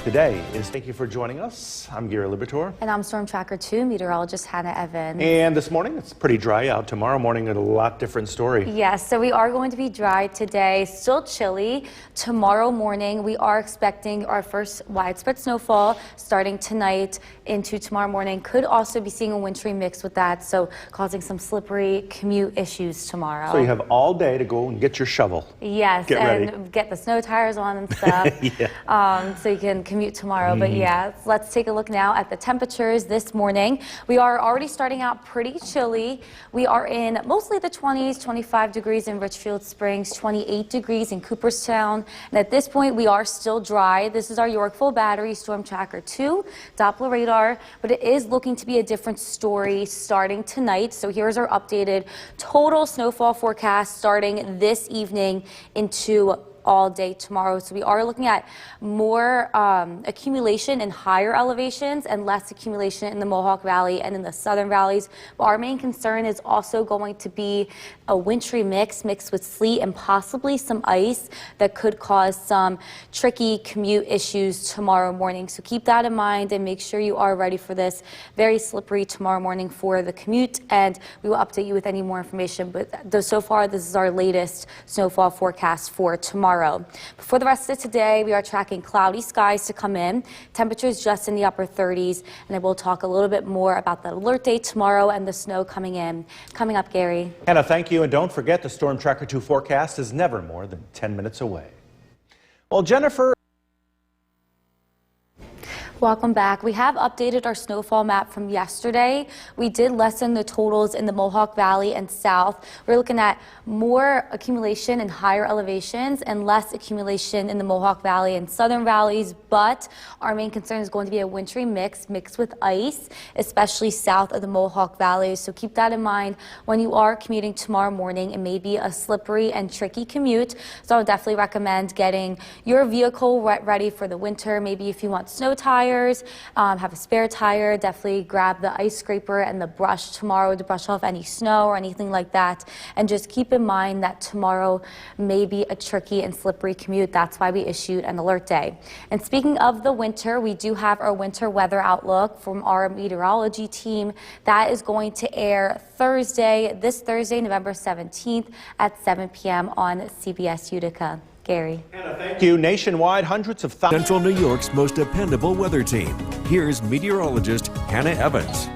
today is thank you for joining us. I'm Gary Liberatore. And I'm Storm Tracker 2 meteorologist Hannah Evans. And this morning it's pretty dry out. Tomorrow morning a lot different story. Yes, so we are going to be dry today, still chilly. Tomorrow morning we are expecting our first widespread snowfall starting tonight into tomorrow morning. Could also be seeing a wintry mix with that, so causing some slippery commute issues tomorrow. So you have all day to go and get your shovel. Yes, get ready. And get the snow tires on and stuff. Yeah. So you can commute tomorrow. But yeah, let's take a look now at the temperatures this morning. We are already starting out pretty chilly. We are in mostly the 20s, 25 degrees in Richfield Springs, 28 degrees in Cooperstown. And at this point, we are still dry. This is our Yorkville Battery Storm Tracker 2 Doppler radar, but it is looking to be a different story starting tonight. So here's our updated total snowfall forecast starting this evening into all day tomorrow. So we are looking at more accumulation in higher elevations and less accumulation in the Mohawk Valley and in the southern valleys. But our main concern is also going to be a wintry mixed with sleet and possibly some ice that could cause some tricky commute issues tomorrow morning. So keep that in mind and make sure you are ready for this very slippery tomorrow morning for the commute, and we will update you with any more information. But so far, this is our latest snowfall forecast for tomorrow. For the rest of today, we are tracking cloudy skies to come in, temperatures just in the upper 30s, and I will talk a little bit more about the alert day tomorrow and the snow coming in. Coming up, Gary. Hannah, thank you, and don't forget the Storm Tracker 2 forecast is never more than 10 minutes away. Well, Jennifer. Welcome back. We have updated our snowfall map from yesterday. We did lessen the totals in the Mohawk Valley and south. We're looking at more accumulation in higher elevations and less accumulation in the Mohawk Valley and southern valleys, but our main concern is going to be a wintry mixed with ice, especially south of the Mohawk Valley. So keep that in mind when you are commuting tomorrow morning. It may be a slippery and tricky commute, so I would definitely recommend getting your vehicle ready for the winter. Maybe if you want snow tires, have a spare tire, definitely grab the ice scraper and the brush tomorrow to brush off any snow or anything like that. And just keep in mind that tomorrow may be a tricky and slippery commute. That's why we issued an alert day. And speaking of the winter, we do have our winter weather outlook from our meteorology team. That is going to air this Thursday, November 17th at 7 p.m. on CBS Utica. Gary. Hannah, thank you. Nationwide, hundreds of thousands. Central New York's most dependable weather team. Here's meteorologist Hannah Evans.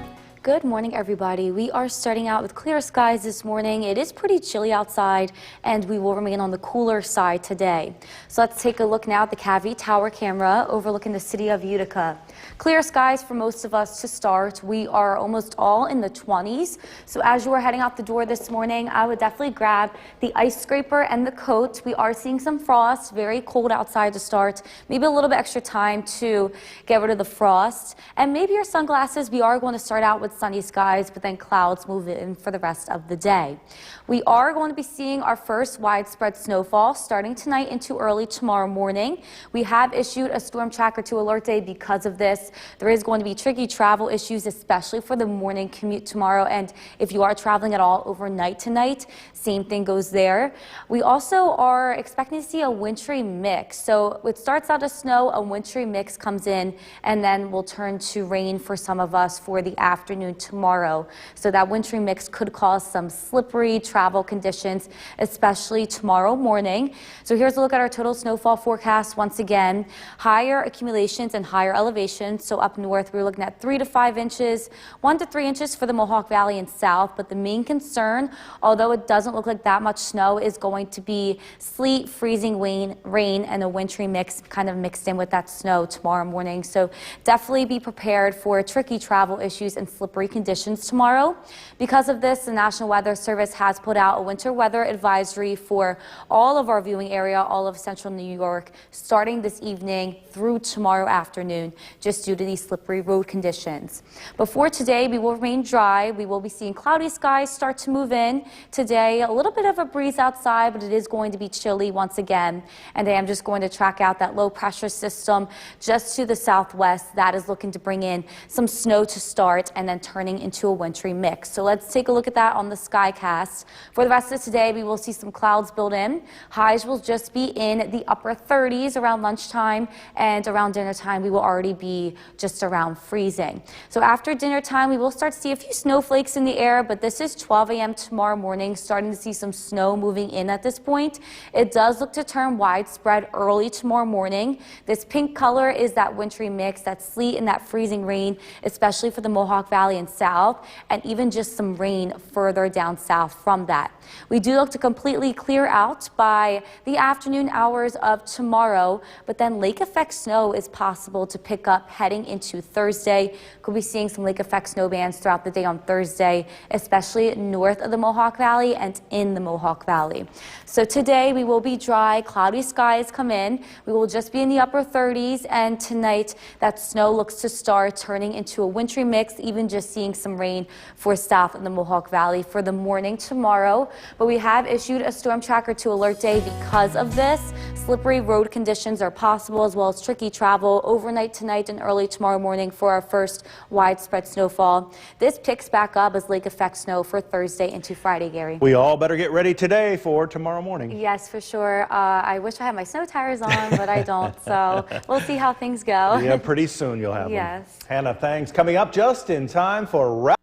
Good morning, everybody. We are starting out with clear skies this morning. It is pretty chilly outside, and we will remain on the cooler side today. So let's take a look now at the Cavity Tower camera overlooking the city of Utica. Clear skies for most of us to start. We are almost all in the 20s. So as you are heading out the door this morning, I would definitely grab the ice scraper and the coat. We are seeing some frost, very cold outside to start. Maybe a little bit extra time to get rid of the frost. And maybe your sunglasses. We are going to start out with sunny skies, but then clouds move in for the rest of the day. We are going to be seeing our first widespread snowfall starting tonight into early tomorrow morning. We have issued a Storm Tracker 2 alert day because of this. There is going to be tricky travel issues, especially for the morning commute tomorrow. And if you are traveling at all overnight tonight, same thing goes there. We also are expecting to see a wintry mix. So it starts out as snow, a wintry mix comes in, and then will turn to rain for some of us for the afternoon tomorrow. So that wintry mix could cause some slippery travel conditions, especially tomorrow morning. So here's a look at our total snowfall forecast. Once again, higher accumulations and higher elevations. So up north, we're looking at 3 to 5 inches, 1 to 3 inches for the Mohawk Valley and south. But the main concern, although it doesn't look like that much snow, is going to be sleet, freezing rain, and a wintry mix kind of mixed in with that snow tomorrow morning. So definitely be prepared for tricky travel issues and slippery conditions tomorrow. Because of this, the National Weather Service has put out a winter weather advisory for all of our viewing area, all of central New York, starting this evening through tomorrow afternoon, just due to these slippery road conditions. Before today, we will remain dry. We will be seeing cloudy skies start to move in today. A little bit of a breeze outside, but it is going to be chilly once again. And I am just going to track out that low pressure system just to the southwest. That is looking to bring in some snow to start, and then then turning into a wintry mix. So let's take a look at that on the skycast. For the rest of today, we will see some clouds build in. Highs will just be in the upper 30s around lunchtime, and around dinner time, we will already be just around freezing. So after dinner time, we will start to see a few snowflakes in the air, but this is 12 a.m. tomorrow morning, starting to see some snow moving in at this point. It does look to turn widespread early tomorrow morning. This pink color is that wintry mix, that sleet and that freezing rain, especially for the Mohawk Valley and south, and even just some rain further down south from that. We do look to completely clear out by the afternoon hours of tomorrow, but then lake effect snow is possible to pick up heading into Thursday. Could be seeing some lake effect snow bands throughout the day on Thursday, especially north of the Mohawk Valley and in the Mohawk Valley. So today we will be dry, cloudy skies come in. We will just be in the upper 30s, and tonight that snow looks to start turning into a wintry mix, even just seeing some rain for south of the Mohawk Valley for the morning tomorrow. But we have issued a storm tracker 2 alert day because of this. Slippery road conditions are possible, as well as tricky travel overnight tonight and early tomorrow morning for our first widespread snowfall. This picks back up as lake effect snow for Thursday into Friday, Gary. We all better get ready today for tomorrow morning. Yes, for sure. I wish I had my snow tires on, but I don't. So we'll see how things go. Yeah, pretty soon you'll have them. Yes. Hannah, thanks. Coming up just in time for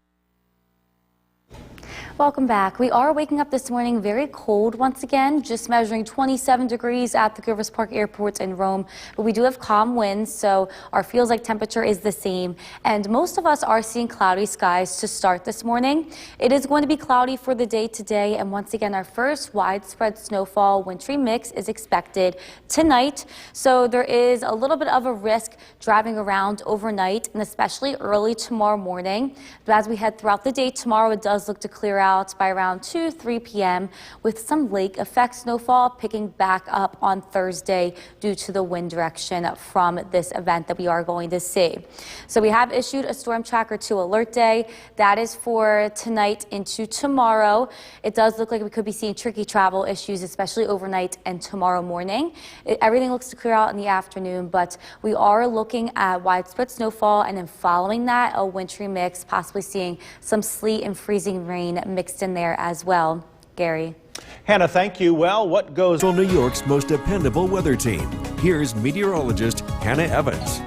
Welcome back. We are waking up this morning very cold once again, just measuring 27 degrees at the Gilvers Park Airport in Rome. But we do have calm winds, so our feels like temperature is the same. And most of us are seeing cloudy skies to start this morning. It is going to be cloudy for the day today, and once again, our first widespread snowfall wintry mix is expected tonight. So there is a little bit of a risk driving around overnight and especially early tomorrow morning. But as we head throughout the day tomorrow, it does look to clear out by around 2-3 p.m. with some lake effect snowfall picking back up on Thursday due to the wind direction from this event that we are going to see. So we have issued a storm tracker 2 alert day. That is for tonight into tomorrow. It does look like we could be seeing tricky travel issues, especially overnight and tomorrow morning. Everything looks to clear out in the afternoon, but we are looking at widespread snowfall, and then following that, a wintry mix, possibly seeing some sleet and freezing rain mixed in there as well. Gary. Hannah, thank you. Well, what goes New York's most dependable weather team. Here's meteorologist Hannah Evans.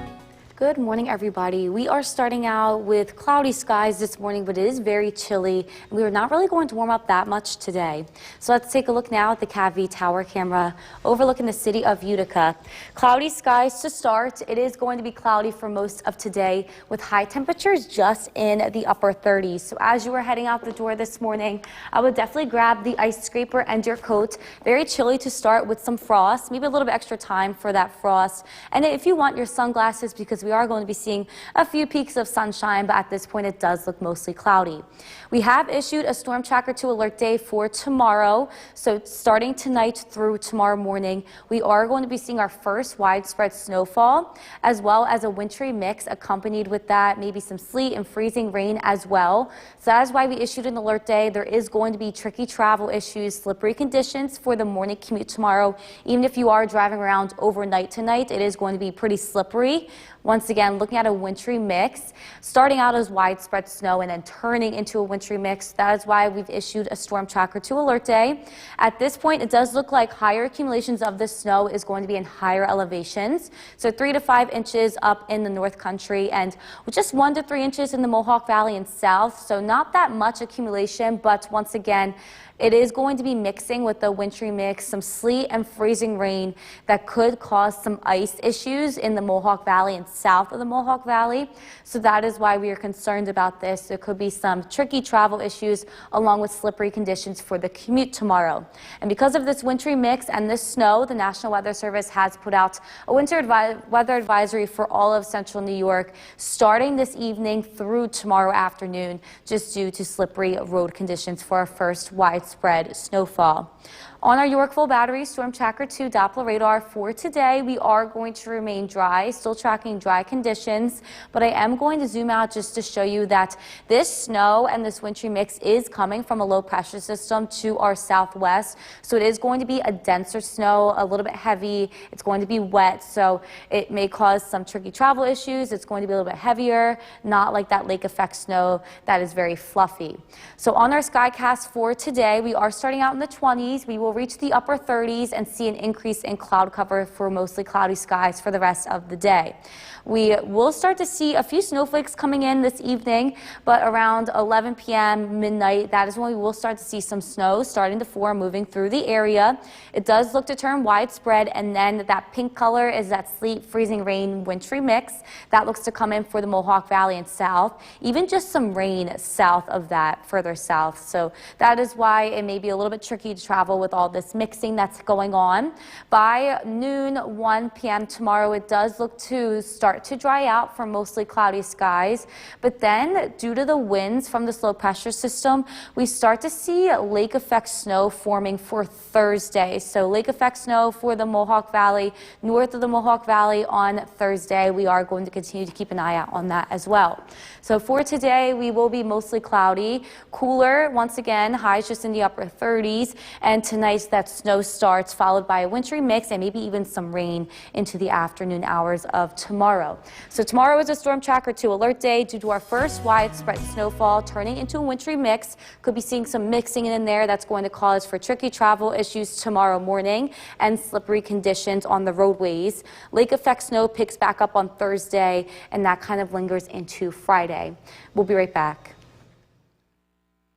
Good morning, everybody. We are starting out with cloudy skies this morning, but it is very chilly, and we are not really going to warm up that much today. So let's take a look now at the CAV tower camera overlooking the city of Utica. Cloudy skies to start. It is going to be cloudy for most of today with high temperatures just in the upper 30s. So as you are heading out the door this morning, I would definitely grab the ice scraper and your coat. Very chilly to start with some frost, maybe a little bit extra time for that frost. And if you want your sunglasses, because we are going to be seeing a few peaks of sunshine, but at this point it does look mostly cloudy. We have issued a storm tracker 2 alert day for tomorrow. So starting tonight through tomorrow morning, we are going to be seeing our first widespread snowfall, as well as a wintry mix accompanied with that, maybe some sleet and freezing rain as well. So that is why we issued an alert day. There is going to be tricky travel issues, slippery conditions for the morning commute tomorrow. Even if you are driving around overnight tonight, it is going to be pretty slippery. Once again, looking at a wintry mix, starting out as widespread snow and then turning into a wintry mix. That is why we've issued a storm tracker 2 alert day. At this point, it does look like higher accumulations of the snow is going to be in higher elevations. So 3 to 5 inches up in the North Country, and with just 1 to 3 inches in the Mohawk Valley and south. So not that much accumulation, but once again, it is going to be mixing with the wintry mix, some sleet and freezing rain that could cause some ice issues in the Mohawk Valley and south of the Mohawk Valley. So that is why we are concerned about this. There could be some tricky travel issues along with slippery conditions for the commute tomorrow. And because of this wintry mix and this snow, the National Weather Service has put out a winter weather advisory for all of central New York starting this evening through tomorrow afternoon, just due to slippery road conditions for our first widespread snowfall. On our Yorkville Battery Storm Tracker 2 Doppler radar for today, we are going to remain dry, still tracking dry conditions, but I am going to zoom out just to show you that this snow and this wintry mix is coming from a low pressure system to our southwest. So it is going to be a denser snow, a little bit heavy. It's going to be wet, so it may cause some tricky travel issues. It's going to be a little bit heavier, not like that lake effect snow that is very fluffy. So on our Skycast for today, we are starting out in the 20s. We will reach the upper 30s and see an increase in cloud cover for mostly cloudy skies for the rest of the day. We will start to see a few snowflakes coming in this evening, but around 11 p.m., midnight, that is when we will start to see some snow starting to form, moving through the area. It does look to turn widespread, and then that pink color is that sleet, freezing rain, wintry mix. That looks to come in for the Mohawk Valley and south, even just some rain south of that, further south. So that is why it may be a little bit tricky to travel with all this mixing that's going on. By noon, 1 p.m. tomorrow, it does look to start to dry out for mostly cloudy skies, but then due to the winds from this low pressure system, we start to see lake effect snow forming for Thursday. So lake effect snow for the Mohawk Valley, north of the Mohawk Valley on Thursday. We are going to continue to keep an eye out on that as well. So for today, we will be mostly cloudy, cooler once again, highs just in the upper 30s, and tonight that snow starts followed by a wintry mix and maybe even some rain into the afternoon hours of tomorrow. So tomorrow is a Storm Tracker 2 alert day due to our first widespread snowfall turning into a wintry mix. Could be seeing some mixing in there that's going to cause for tricky travel issues tomorrow morning and slippery conditions on the roadways. Lake effect snow picks back up on Thursday, and that kind of lingers into Friday. We'll be right back.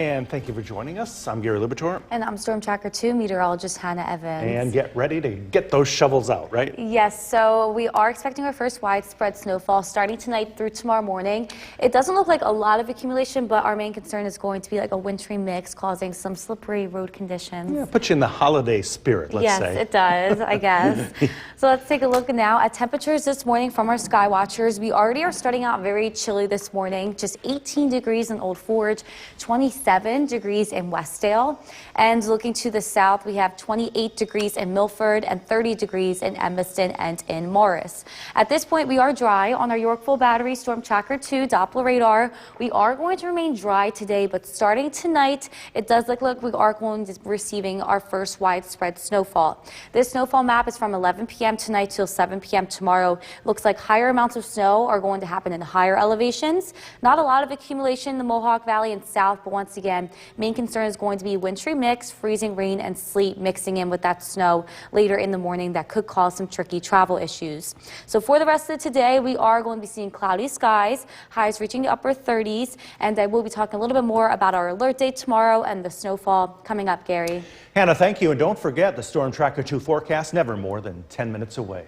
And thank you for joining us. I'm Gary Libator. And I'm Storm Tracker 2 meteorologist Hannah Evans. And get ready to get those shovels out, right? Yes, so we are expecting our first widespread snowfall starting tonight through tomorrow morning. It doesn't look like a lot of accumulation, but our main concern is going to be like a wintry mix causing some slippery road conditions. Yeah, put you in the holiday spirit, let's say. Yes, it does, I guess. So let's take a look now at temperatures this morning from our sky watchers. We already are starting out very chilly this morning, just 18 degrees in Old Forge, 27 degrees in Westdale. And looking to the south, we have 28 degrees in Milford and 30 degrees in Evanston and in Morris. At this point, we are dry on our Yorkville Battery Storm Tracker 2 Doppler radar. We are going to remain dry today, but starting tonight, it does look like we are going to be receiving our first widespread snowfall. This snowfall map is from 11 p.m. tonight till 7 p.m. tomorrow. Looks like higher amounts of snow are going to happen in higher elevations. Not a lot of accumulation in the Mohawk Valley and south, but once again, main concern is going to be wintry mix, freezing rain and sleet mixing in with that snow later in the morning that could cause some tricky travel issues. So for the rest of today, we are going to be seeing cloudy skies, highs reaching the upper 30s, and I will be talking a little bit more about our alert day tomorrow and the snowfall coming up, Gary. Hannah, thank you, and don't forget the Storm Tracker 2 forecast never more than 10 minutes away.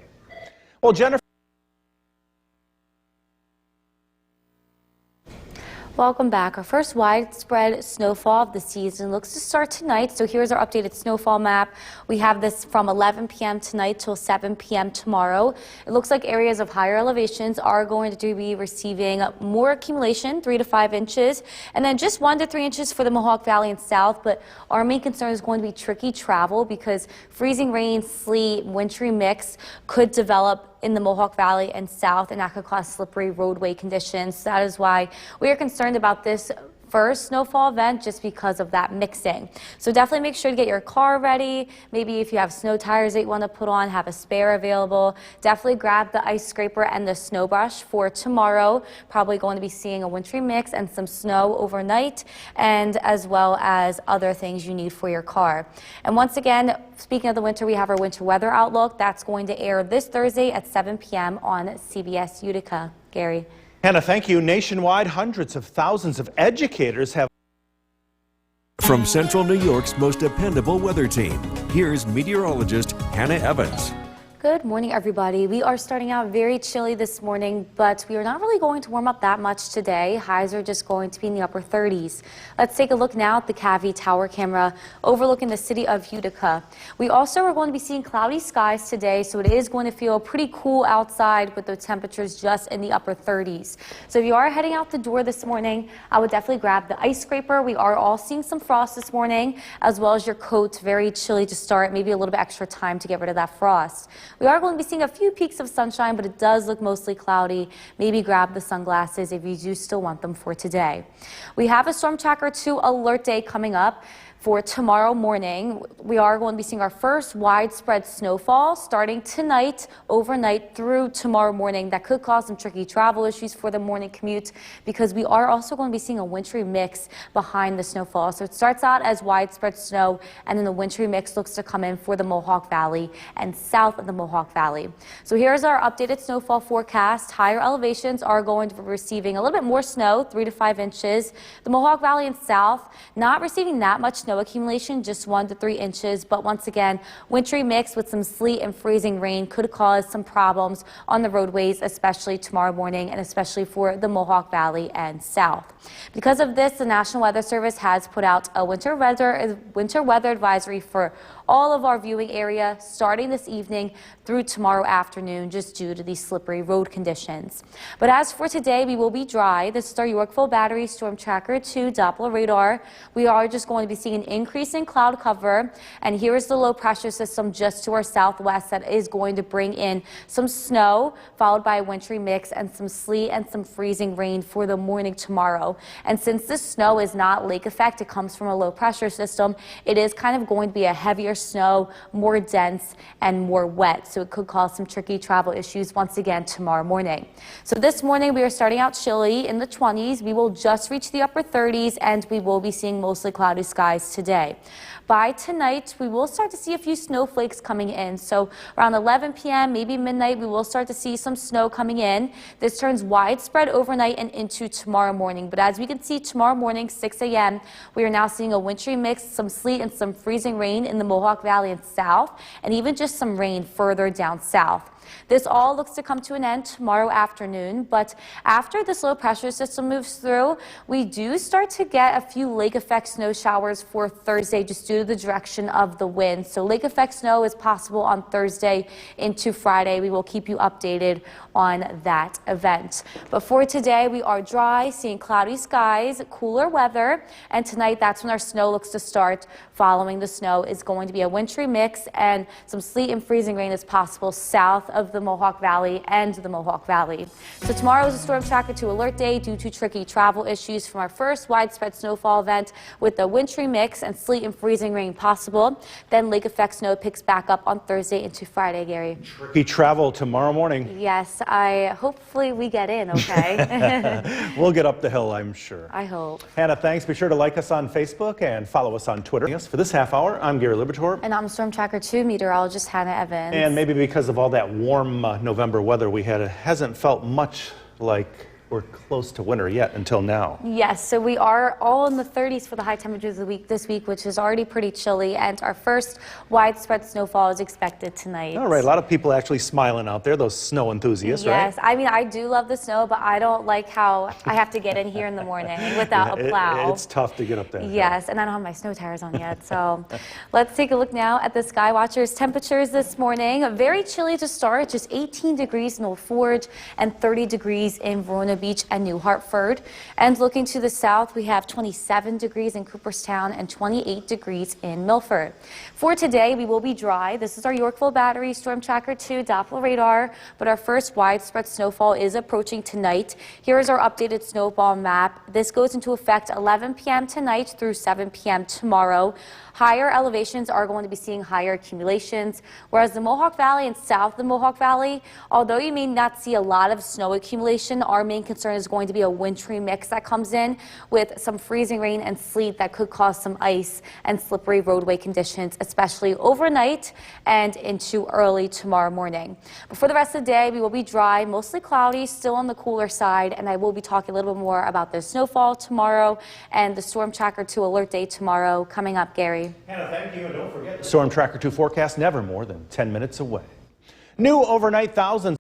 Well, Jennifer. Welcome back. Our first widespread snowfall of the season looks to start tonight. So here's our updated snowfall map. We have this from 11 p.m. tonight till 7 p.m. tomorrow. It looks like areas of higher elevations are going to be receiving more accumulation, 3 to 5 inches, and then just 1 to 3 inches for the Mohawk Valley and south. But our main concern is going to be tricky travel because freezing rain, sleet, wintry mix could develop in the Mohawk Valley and south, and that could cause slippery roadway conditions. That is why we are concerned about this first snowfall event, just because of that mixing. So definitely make sure to get your car ready. Maybe if you have snow tires that you want to put on, have a spare available. Definitely grab the ice scraper and the snow brush for tomorrow. Probably going to be seeing a wintry mix and some snow overnight, and as well as other things you need for your car. And once again, speaking of the winter, we have our winter weather outlook. That's going to air this Thursday at 7 p.m. on CBS Utica. Gary. Hannah, thank you. Nationwide, hundreds of thousands of educators have. From Central New York's most dependable weather team, here's meteorologist Hannah Evans. Good morning, everybody. We are starting out very chilly this morning, but we are not really going to warm up that much today. Highs are just going to be in the upper 30s. Let's take a look now at the Cavie Tower camera overlooking the city of Utica. We also are going to be seeing cloudy skies today, so it is going to feel pretty cool outside with the temperatures just in the upper 30s. So if you are heading out the door this morning, I would definitely grab the ice scraper. We are all seeing some frost this morning, as well as your coat. Very chilly to start, maybe a little bit extra time to get rid of that frost. We are going to be seeing a few peaks of sunshine, but it does look mostly cloudy. Maybe grab the sunglasses if you do still want them for today. We have a Storm Tracker 2 alert day coming up. For tomorrow morning, we are going to be seeing our first widespread snowfall starting tonight, overnight through tomorrow morning. That could cause some tricky travel issues for the morning commute because we are also going to be seeing a wintry mix behind the snowfall. So it starts out as widespread snow, and then the wintry mix looks to come in for the Mohawk Valley and south of the Mohawk Valley. So here's our updated snowfall forecast. Higher elevations are going to be receiving a little bit more snow, 3 to 5 inches. The Mohawk Valley and south not receiving that much snow accumulation, just 1 to 3 inches, but once again, wintry mix with some sleet and freezing rain could cause some problems on the roadways, especially tomorrow morning and especially for the Mohawk Valley and south. Because of this, the National Weather Service has put out a winter weather advisory for all of our viewing area starting this evening through tomorrow afternoon, just due to these slippery road conditions. But as for today, we will be dry. This is our Yorkville Battery Storm Tracker 2 Doppler radar. We are just going to be seeing an increase in cloud cover, and here is the low pressure system just to our southwest that is going to bring in some snow, followed by a wintry mix and some sleet and some freezing rain for the morning tomorrow. And since this snow is not lake effect, it comes from a low pressure system, it is kind of going to be a heavier snow, more dense and more wet, so it could cause some tricky travel issues once again tomorrow morning. So this morning we are starting out chilly in the 20s. We will just reach the upper 30s, and we will be seeing mostly cloudy skies today. By tonight, we will start to see a few snowflakes coming in. So around 11 p.m., maybe midnight, we will start to see some snow coming in. This turns widespread overnight and into tomorrow morning. But as we can see, tomorrow morning, 6 a.m., we are now seeing a wintry mix, some sleet and some freezing rain in the Mohawk Valley and south, and even just some rain further down south. This all looks to come to an end tomorrow afternoon, but after this low pressure system moves through, we do start to get a few lake effect snow showers for Thursday just due to the direction of the wind. So lake effect snow is possible on Thursday into Friday. We will keep you updated on that event. But for today, we are dry, seeing cloudy skies, cooler weather, and tonight that's when our snow looks to start. Following the snow is going to be a wintry mix, and some sleet and freezing rain is possible south of the Mohawk Valley and the Mohawk Valley. So tomorrow is a Storm Tracker 2 alert day due to tricky travel issues from our first widespread snowfall event with the wintry mix and sleet and freezing rain possible. Then lake effect snow picks back up on Thursday into Friday, Gary. Tricky travel tomorrow morning. Yes, hopefully we get in, okay? We'll get up the hill, I'm sure. I hope. Hannah, thanks. Be sure to like us on Facebook and follow us on Twitter. For this half hour, I'm Gary Libertor. And I'm Storm Tracker 2 meteorologist Hannah Evans. And maybe because of all that warm November weather we had, it hasn't felt much like we're close to winter yet until now. Yes, so we are all in the 30s for the high temperatures of the week this week, which is already pretty chilly, and our first widespread snowfall is expected tonight. All right, a lot of people actually smiling out there, those snow enthusiasts, right? Yes, I mean, I do love the snow, but I don't like how I have to get in here in the morning without a plow. It's tough to get up there. Yes, and I don't have my snow tires on yet, so let's take a look now at the Skywatcher's temperatures this morning. Very chilly to start, just 18 degrees in Old Forge and 30 degrees in Verona Beach and New Hartford. And looking to the south, we have 27 degrees in Cooperstown and 28 degrees in Milford. For today, we will be dry. This is our Yorkville Battery Storm Tracker 2 Doppler radar, but our first widespread snowfall is approaching tonight. Here is our updated snowfall map. This goes into effect 11 p.m. tonight through 7 p.m. tomorrow. Higher elevations are going to be seeing higher accumulations, whereas the Mohawk Valley and south of the Mohawk Valley, although you may not see a lot of snow accumulation, our main concern is going to be a wintry mix that comes in with some freezing rain and sleet that could cause some ice and slippery roadway conditions, especially overnight and into early tomorrow morning. But for the rest of the day, we will be dry, mostly cloudy, still on the cooler side, and I will be talking a little bit more about the snowfall tomorrow and the Storm Tracker 2 alert day tomorrow coming up, Gary. Hannah, thank you, and don't forget the Storm Tracker 2 forecast never more than 10 minutes away. New overnight thousands.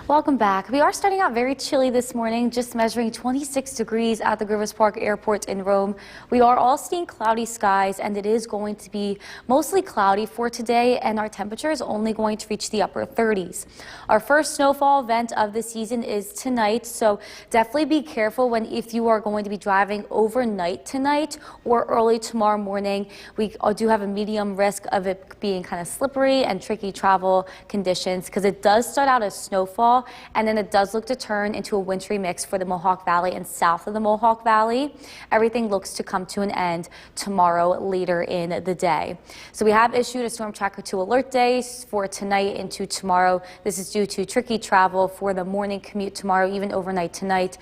Welcome back. We are starting out very chilly this morning, just measuring 26 degrees at the Grivas Park Airport in Rome. We are all seeing cloudy skies, and it is going to be mostly cloudy for today, and our temperature is only going to reach the upper 30s. Our first snowfall event of the season is tonight, so definitely be careful if you are going to be driving overnight tonight or early tomorrow morning. We do have a medium risk of it being kind of slippery and tricky travel conditions because it does start out as snowfall, and then it does look to turn into a wintry mix for the Mohawk Valley and south of the Mohawk Valley. Everything looks to come to an end tomorrow later in the day. So we have issued a Storm Tracker 2 alert day for tonight into tomorrow. This is due to tricky travel for the morning commute tomorrow, even overnight tonight,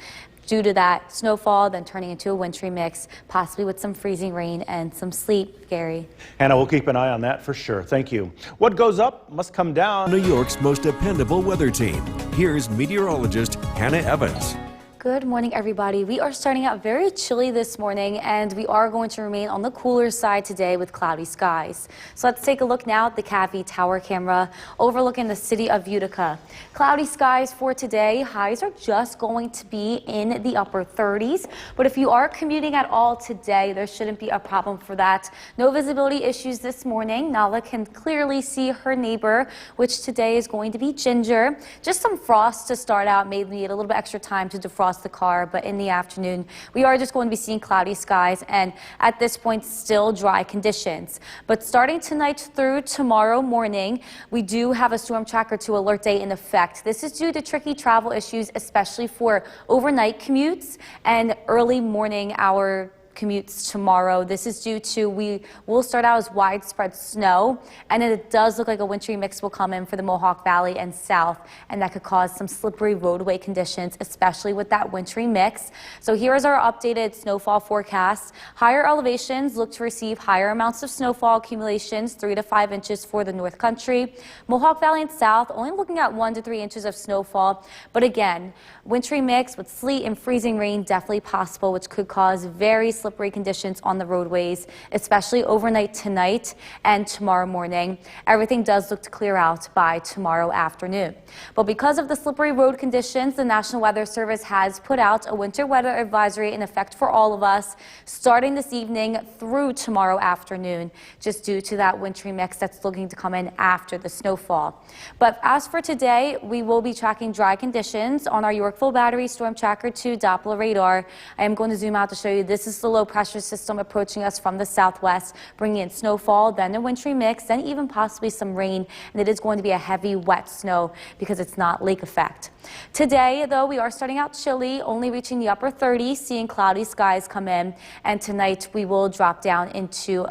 due to that snowfall, then turning into a wintry mix, possibly with some freezing rain and some sleet. Gary. Hannah, we'll keep an eye on that for sure. Thank you. What goes up must come down. New York's most dependable weather team. Here's meteorologist Hannah Evans. Good morning, everybody. We are starting out very chilly this morning, and we are going to remain on the cooler side today with cloudy skies. So let's take a look now at the CAVI tower camera overlooking the city of Utica. Cloudy skies for today. Highs are just going to be in the upper 30s, but if you are commuting at all today, there shouldn't be a problem for that. No visibility issues this morning. Nala can clearly see her neighbor, which today is going to be Ginger. Just some frost to start out, may need a little bit extra time to defrost the car, but in the afternoon we are just going to be seeing cloudy skies and at this point still dry conditions. But starting tonight through tomorrow morning, we do have a Storm Tracker 2 alert day in effect. This is due to tricky travel issues, especially for overnight commutes and early morning hour commutes tomorrow. This is due to, we will start out as widespread snow, and it does look like a wintry mix will come in for the Mohawk Valley and south, and that could cause some slippery roadway conditions, especially with that wintry mix. So here is our updated snowfall forecast. Higher elevations look to receive higher amounts of snowfall accumulations, 3 to 5 inches for the North Country. Mohawk Valley and south only looking at 1 to 3 inches of snowfall, but again, wintry mix with sleet and freezing rain definitely possible, which could cause very slippery conditions on the roadways, especially overnight tonight and tomorrow morning. Everything does look to clear out by tomorrow afternoon. But because of the slippery road conditions, the National Weather Service has put out a winter weather advisory in effect for all of us starting this evening through tomorrow afternoon, just due to that wintry mix that's looking to come in after the snowfall. But as for today, we will be tracking dry conditions on our Yorkville Battery Storm Tracker 2 Doppler radar. I am going to zoom out to show you this is the low pressure system approaching us from the southwest, bringing in snowfall, then a wintry mix, then even possibly some rain, and it is going to be a heavy wet snow because it's not lake effect. Today, though, we are starting out chilly, only reaching the upper 30s, seeing cloudy skies come in, and tonight we will drop down into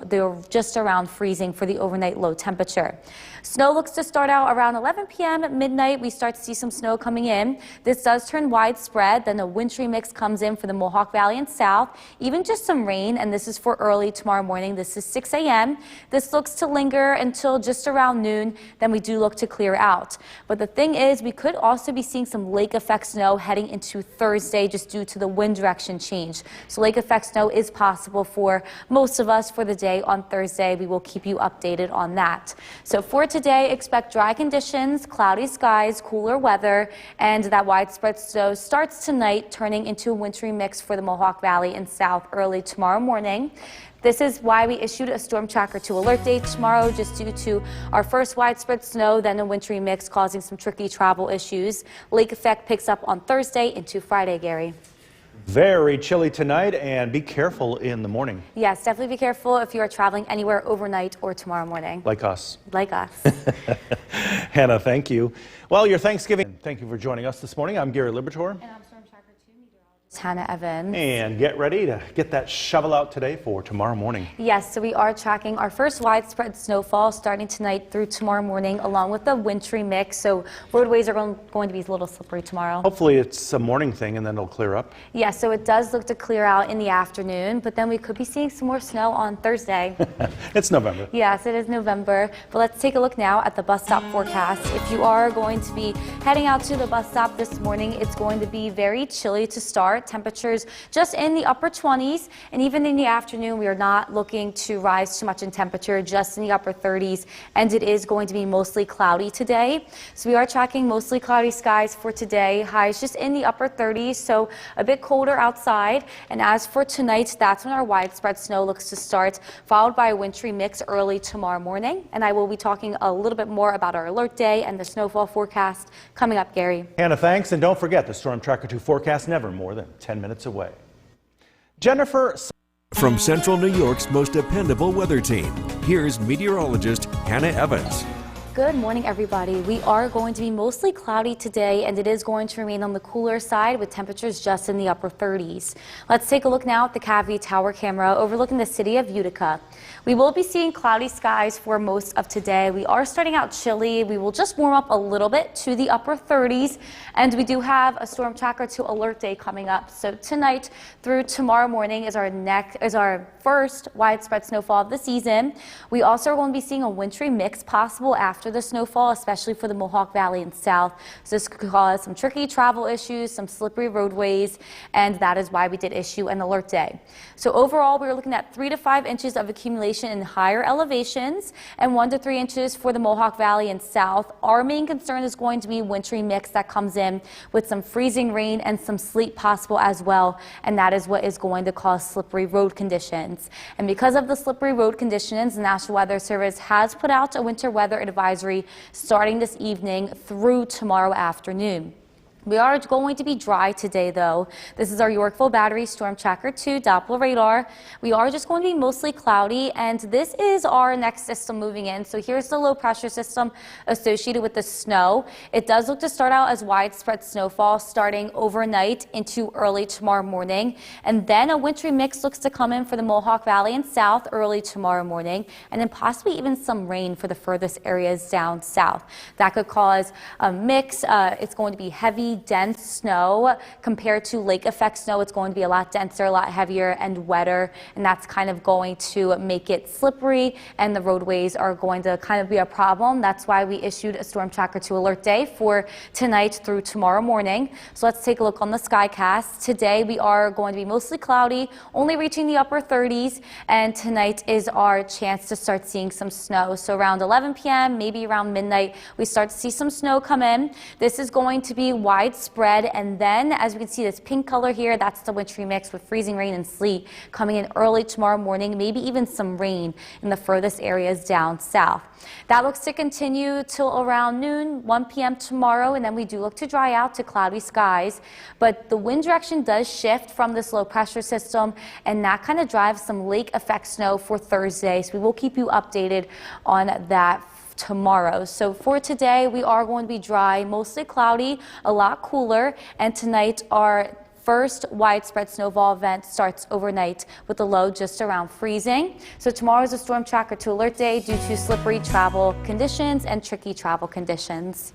just around freezing for the overnight low temperature. Snow looks to start out around 11 p.m. at midnight. We start to see some snow coming in. This does turn widespread. Then a wintry mix comes in for the Mohawk Valley and south, even just some rain, and this is for early tomorrow morning. This is 6 a.m. This looks to linger until just around noon. Then we do look to clear out. But the thing is, we could also be seeing some lake effect snow heading into Thursday just due to the wind direction change. So lake effect snow is possible for most of us for the day on Thursday. We will keep you updated on that. So for today, expect dry conditions, cloudy skies, cooler weather, and that widespread snow starts tonight, turning into a wintry mix for the Mohawk Valley and south early tomorrow morning. This is why we issued a Storm Tracker 2 alert day tomorrow, just due to our first widespread snow, then a wintry mix causing some tricky travel issues. Lake effect picks up on Thursday into Friday, Gary. Very chilly tonight, and be careful in the morning. Yes, definitely be careful if you are traveling anywhere overnight or tomorrow morning. Like us. Like us. Hannah, thank you. Well, your Thanksgiving. Thank you for joining us this morning. I'm Gary Libertor. And I'm Storm Tracker 2 meteorologist Hannah Evans. And get ready to get that shovel out today for tomorrow morning. Yes, so we are tracking our first widespread snowfall starting tonight through tomorrow morning, along with the wintry mix. So roadways are going to be a little slippery tomorrow. Hopefully it's a morning thing and then it'll clear up. Yes, so it does look to clear out in the afternoon, but then we could be seeing some more snow on Thursday. It's November. Yes, it is November, but let's take a look now at the bus stop forecast. If you are going to be heading out to the bus stop this morning, it's going to be very chilly to start. temperatures just in the upper 20s, and even in the afternoon, we are not looking to rise too much in temperature, just in the upper 30s, and it is going to be mostly cloudy today. So we are tracking mostly cloudy skies for today. Highs just in the upper 30s, so a bit colder outside. And as for tonight, that's when our widespread snow looks to start, followed by a wintry mix early tomorrow morning. And I will be talking a little bit more about our alert day and the snowfall forecast coming up, Gary. Hannah, thanks. And don't forget the Storm Tracker 2 forecast never more than 10 minutes away. Jennifer. From Central New York's most dependable weather team, here's meteorologist Hannah Evans. Good morning, everybody. We are going to be mostly cloudy today, and it is going to remain on the cooler side with temperatures just in the upper 30s. Let's take a look now at the Cavity Tower camera overlooking the city of Utica. We will be seeing cloudy skies for most of today. We are starting out chilly. We will just warm up a little bit to the upper 30s, and we do have a Storm Tracker 2 alert day coming up. So tonight through tomorrow morning is our first widespread snowfall of the season. We also are going to be seeing a wintry mix possible after the snowfall, especially for the Mohawk Valley and south. So this could cause some tricky travel issues, some slippery roadways, and that is why we did issue an alert day. So overall, we are looking at 3 to 5 inches of accumulation in higher elevations and 1 to 3 inches for the Mohawk Valley and south. Our main concern is going to be wintry mix that comes in with some freezing rain and some sleet possible as well, and that is what is going to cause slippery road conditions. And because of the slippery road conditions, the National Weather Service has put out a winter weather advisory starting this evening through tomorrow afternoon. We are going to be dry today, though. This is our Yorkville Battery Storm Tracker 2 Doppler radar. We are just going to be mostly cloudy, and this is our next system moving in. So here's the low pressure system associated with the snow. It does look to start out as widespread snowfall starting overnight into early tomorrow morning. And then a wintry mix looks to come in for the Mohawk Valley and south early tomorrow morning, and then possibly even some rain for the furthest areas down south. That could cause a mix. It's going to be heavy, dense snow compared to lake effect snow. It's going to be a lot denser, a lot heavier and wetter, and that's kind of going to make it slippery, and the roadways are going to kind of be a problem. That's why we issued a Storm Tracker 2 alert day for tonight through tomorrow morning. So let's take a look on the skycast. Today we are going to be mostly cloudy, only reaching the upper 30s, and tonight is our chance to start seeing some snow. So around 11 p.m., maybe around midnight, we start to see some snow come in. This is going to be widespread, and then as we can see this pink color here, that's the wintry mix with freezing rain and sleet coming in early tomorrow morning, maybe even some rain in the furthest areas down south. That looks to continue till around noon, 1 p.m. tomorrow, and then we do look to dry out to cloudy skies. But the wind direction does shift from this low pressure system, and that kind of drives some lake effect snow for Thursday. So we will keep you updated on that tomorrow. So for today, we are going to be dry, mostly cloudy, a lot cooler, and tonight our first widespread snowfall event starts overnight with the low just around freezing. So tomorrow is a Storm Tracker 2 alert day due to slippery travel conditions and tricky travel conditions.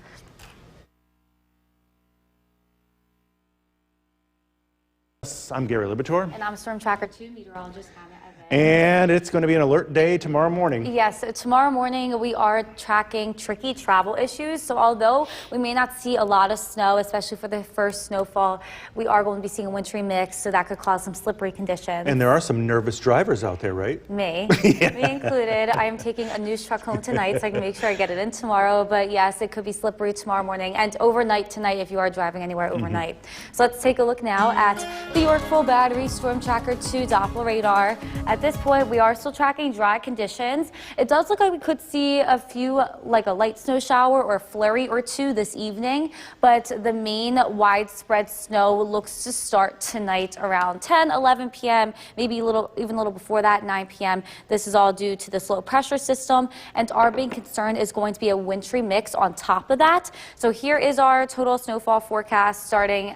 I'm Gary Libator. And I'm Storm Tracker 2 meteorologist Hannah Evans. And it's going to be an alert day tomorrow morning. Yes, so tomorrow morning we are tracking tricky travel issues. So although we may not see a lot of snow, especially for the first snowfall, we are going to be seeing a wintry mix, so that could cause some slippery conditions. And there are some nervous drivers out there, right? Me included. I am taking a news truck home tonight, so I can make sure I get it in tomorrow. But yes, it could be slippery tomorrow morning and overnight tonight if you are driving anywhere overnight. So let's take a look now at the Yorkville Battery Storm Tracker 2 Doppler radar. At this point, we are still tracking dry conditions. It does look like we could see a few, like a light snow shower or a flurry or two this evening, but the main widespread snow looks to start tonight around 10, 11 p.m., maybe even a little before that, 9 p.m. This is all due to this low pressure system, and our main concern is going to be a wintry mix on top of that. So here is our total snowfall forecast starting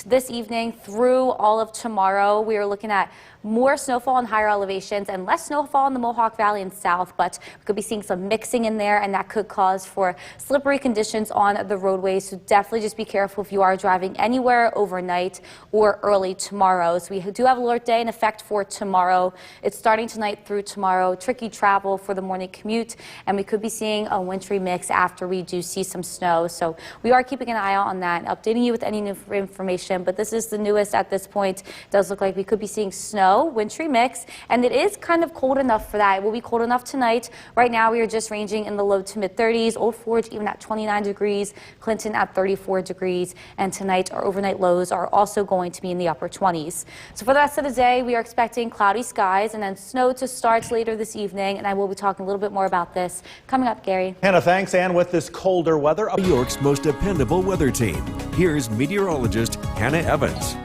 this evening through all of tomorrow. We are looking at more snowfall in higher elevations and less snowfall in the Mohawk Valley and south, but we could be seeing some mixing in there, and that could cause for slippery conditions on the roadways. So definitely just be careful if you are driving anywhere overnight or early tomorrow. So we do have alert day in effect for tomorrow. It's starting tonight through tomorrow. Tricky travel for the morning commute, and we could be seeing a wintry mix after we do see some snow. So we are keeping an eye out on that, updating you with any new information, but this is the newest at this point. It does look like we could be seeing snow, wintry mix, and it is kind of cold enough for that. It will be cold enough tonight. Right now we are just ranging in the low to mid 30s, Old Forge even at 29 degrees, Clinton at 34 degrees, and tonight our overnight lows are also going to be in the upper 20s. So for the rest of the day, we are expecting cloudy skies and then snow to start later this evening, and I will be talking a little bit more about this coming up, Gary. Hannah, thanks. And with this colder weather, New York's most dependable weather team. Here's meteorologist Hannah Evans.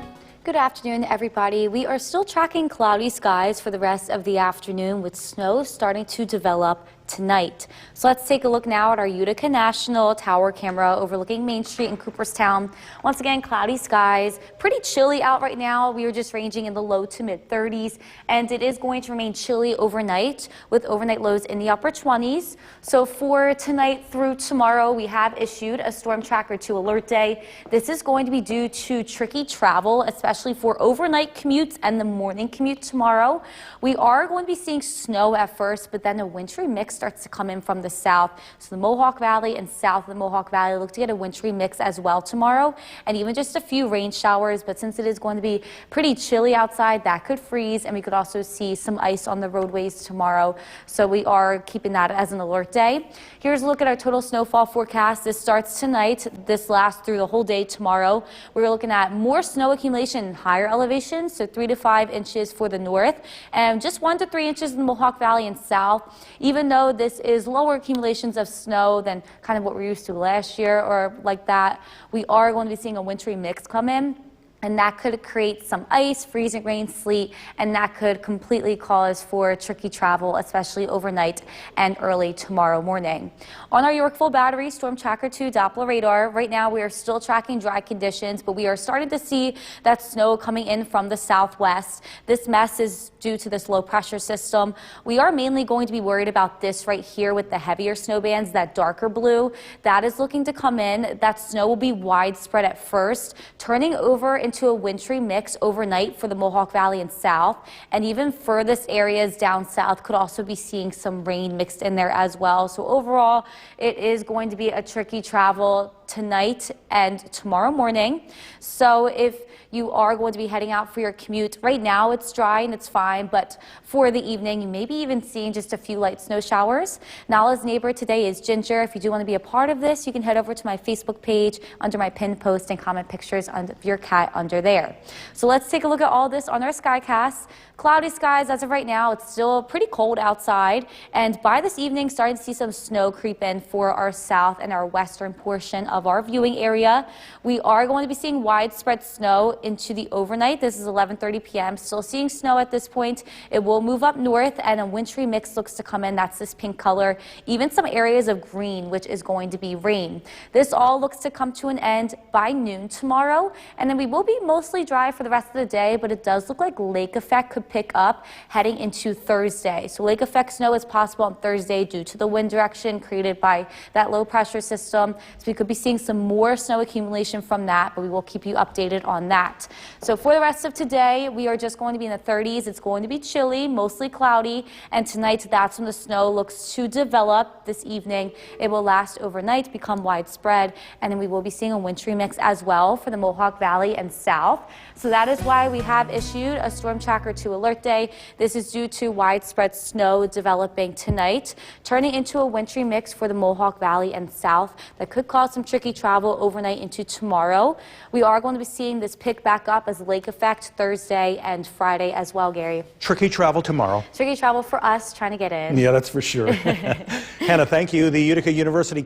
Good afternoon, everybody. We are still tracking cloudy skies for the rest of the afternoon with snow starting to develop tonight. So let's take a look now at our Utica National Tower camera overlooking Main Street in Cooperstown. Once again, cloudy skies, pretty chilly out right now. We are just ranging in the low to mid 30s, and it is going to remain chilly overnight with overnight lows in the upper 20s. So for tonight through tomorrow, we have issued a Storm Tracker 2 alert day. This is going to be due to tricky travel, especially for overnight commutes and the morning commute tomorrow. We are going to be seeing snow at first, but then a wintry mix starts to come in from the south. So the Mohawk Valley and south of the Mohawk Valley look to get a wintry mix as well tomorrow, and even just a few rain showers. But since it is going to be pretty chilly outside, that could freeze, and we could also see some ice on the roadways tomorrow. So we are keeping that as an alert day. Here's a look at our total snowfall forecast. This starts tonight. This lasts through the whole day tomorrow. We're looking at more snow accumulation in higher elevations, so 3 to 5 inches for the north, and just 1 to 3 inches in the Mohawk Valley and south. Even though this is lower accumulations of snow than kind of what we're used to last year or like that, we are going to be seeing a wintry mix come in. And that could create some ice, freezing rain, sleet, and that could completely cause for tricky travel, especially overnight and early tomorrow morning. On our Yorkville Battery Storm Tracker 2 Doppler radar, right now we are still tracking dry conditions, but we are starting to see that snow coming in from the southwest. This mess is due to this low pressure system. We are mainly going to be worried about this right here with the heavier snow bands, that darker blue. That is looking to come in. That snow will be widespread at first, turning over into a wintry mix overnight for the Mohawk Valley and south, and even furthest areas down south could also be seeing some rain mixed in there as well. So overall, it is going to be a tricky travel tonight and tomorrow morning. So if you are going to be heading out for your commute, right now it's dry and it's fine, but for the evening you may be even seeing just a few light snow showers. Nala's neighbor today is Ginger. If you do want to be a part of this, you can head over to my Facebook page under my pinned post and comment pictures of your cat under there. So let's take a look at all this on our Skycast. Cloudy skies as of right now. It's still pretty cold outside, and by this evening starting to see some snow creep in for our south and our western portion of our viewing area. We are going to be seeing widespread snow into the overnight. This is 11:30 p.m. Still seeing snow at this point. It will move up north, and a wintry mix looks to come in. That's this pink color. Even some areas of green, which is going to be rain. This all looks to come to an end by noon tomorrow, and then we will be mostly dry for the rest of the day, but it does look like lake effect could pick up heading into Thursday. So lake effect snow is possible on Thursday due to the wind direction created by that low pressure system. So we could be seeing some more snow accumulation from that, but we will keep you updated on that. So for the rest of today, we are just going to be in the 30s. It's going to be chilly, mostly cloudy, and tonight that's when the snow looks to develop. This evening it will last overnight, become widespread, and then we will be seeing a wintry mix as well for the Mohawk Valley and south. So that is why we have issued a Storm Tracker 2 alert day. This is due to widespread snow developing tonight, turning into a wintry mix for the Mohawk Valley and south that could cause some tricky travel overnight into tomorrow. We are going to be seeing this pick back up as lake effect Thursday and Friday as well, Gary. Tricky travel tomorrow. Tricky travel for us trying to get in. Yeah, that's for sure. Hannah, thank you. The Utica University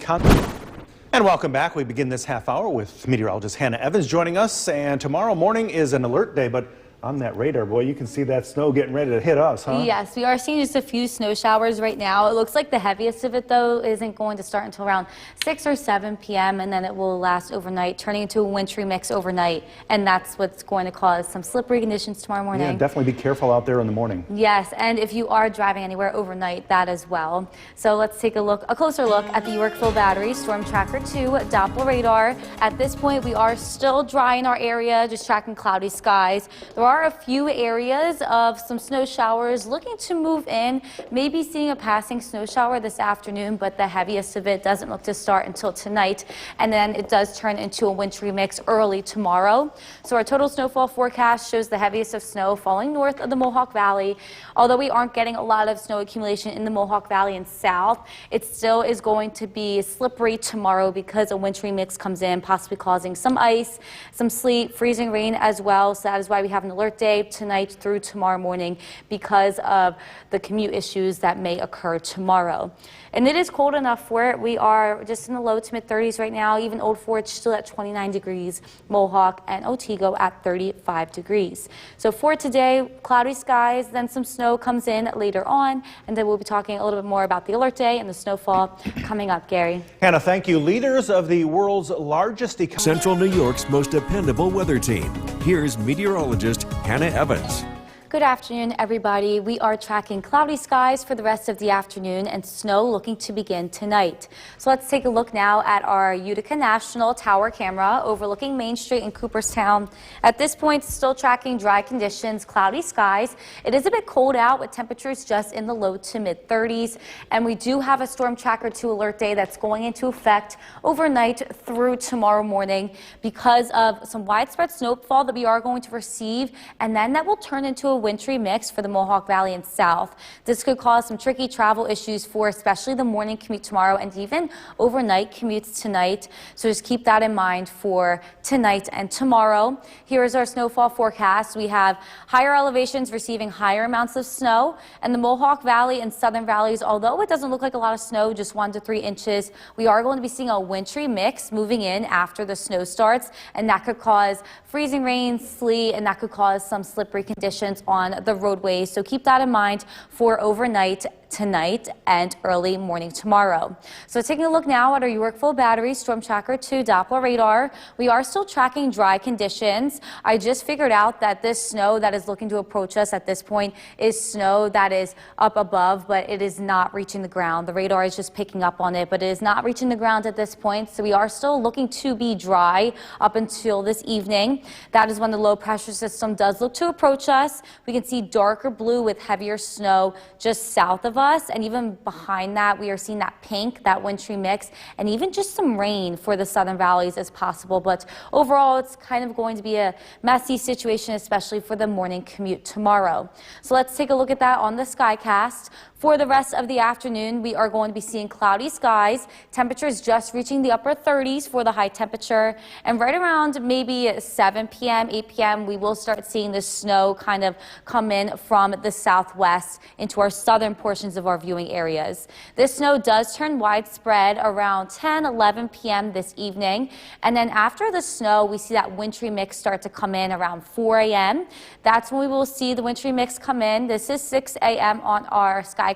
And welcome back. We begin this half hour with meteorologist Hannah Evans joining us, and tomorrow morning is an alert day, but On that radar, boy, you can see that snow getting ready to hit us, huh? Yes, we are seeing just a few snow showers right now. It looks like the heaviest of it, though, isn't going to start until around 6 or 7 p.m., and then it will last overnight, turning into a wintry mix overnight, and that's what's going to cause some slippery conditions tomorrow morning. Yeah, definitely be careful out there in the morning. Yes, and if you are driving anywhere overnight, that as well. So let's take a closer look at the Yorkville Battery Storm Tracker 2 Doppler radar. At this point, we are still dry in our area, just tracking cloudy skies. There are a few areas of some snow showers looking to move in, maybe seeing a passing snow shower this afternoon, but the heaviest of it doesn't look to start until tonight, and then it does turn into a wintry mix early tomorrow. So our total snowfall forecast shows the heaviest of snow falling north of the Mohawk Valley. Although we aren't getting a lot of snow accumulation in the Mohawk Valley and south, it still is going to be slippery tomorrow because a wintry mix comes in, possibly causing some ice, some sleet, freezing rain as well. So that is why we have an alert day tonight through tomorrow morning because of the commute issues that may occur tomorrow. And it is cold enough for it. We are just in the low to mid 30s right now. Even Old Forge still at 29 degrees, Mohawk and Otsego at 35 degrees. So for today, cloudy skies, then some snow comes in later on, and then we'll be talking a little bit more about the alert day and the snowfall coming up. Gary. Hannah, thank you. Leaders of the world's largest economy. Central New York's most dependable weather team. Here's meteorologist Hannah Evans. Good afternoon, everybody. We are tracking cloudy skies for the rest of the afternoon and snow looking to begin tonight. So let's take a look now at our Utica National Tower camera overlooking Main Street in Cooperstown. At this point, still tracking dry conditions, cloudy skies. It is a bit cold out with temperatures just in the low to mid 30s. And we do have a Storm Tracker 2 alert day that's going into effect overnight through tomorrow morning because of some widespread snowfall that we are going to receive. And then that will turn into a wintry mix for the Mohawk Valley and south. This could cause some tricky travel issues for especially the morning commute tomorrow and even overnight commutes tonight. So just keep that in mind for tonight and tomorrow. Here is our snowfall forecast. We have higher elevations receiving higher amounts of snow, and the Mohawk Valley and southern valleys, although it doesn't look like a lot of snow, just 1 to 3 inches, we are going to be seeing a wintry mix moving in after the snow starts, and that could cause freezing rain, sleet, and that could cause some slippery conditions on the roadways. So keep that in mind for overnight tonight and early morning tomorrow. So taking a look now at our Yorkville Battery Storm Tracker 2 Doppler radar, we are still tracking dry conditions. I just figured out that this snow that is looking to approach us at this point is snow that is up above, but it is not reaching the ground. The radar is just picking up on it, but it is not reaching the ground at this point. So we are still looking to be dry up until this evening. That is when the low pressure system does look to approach us. We can see darker blue with heavier snow just south of us, and even behind that we are seeing that pink, that wintry mix, and even just some rain for the southern valleys is possible. But overall, it's kind of going to be a messy situation, especially for the morning commute tomorrow. So let's take a look at that on the Skycast. For the rest of the afternoon, we are going to be seeing cloudy skies, temperatures just reaching the upper 30s for the high temperature, and right around maybe 7 p.m., 8 p.m., we will start seeing the snow kind of come in from the southwest into our southern portions of our viewing areas. This snow does turn widespread around 10, 11 p.m. this evening, and then after the snow, we see that wintry mix start to come in around 4 a.m. That's when we will see the wintry mix come in. This is 6 a.m. on our Skycast.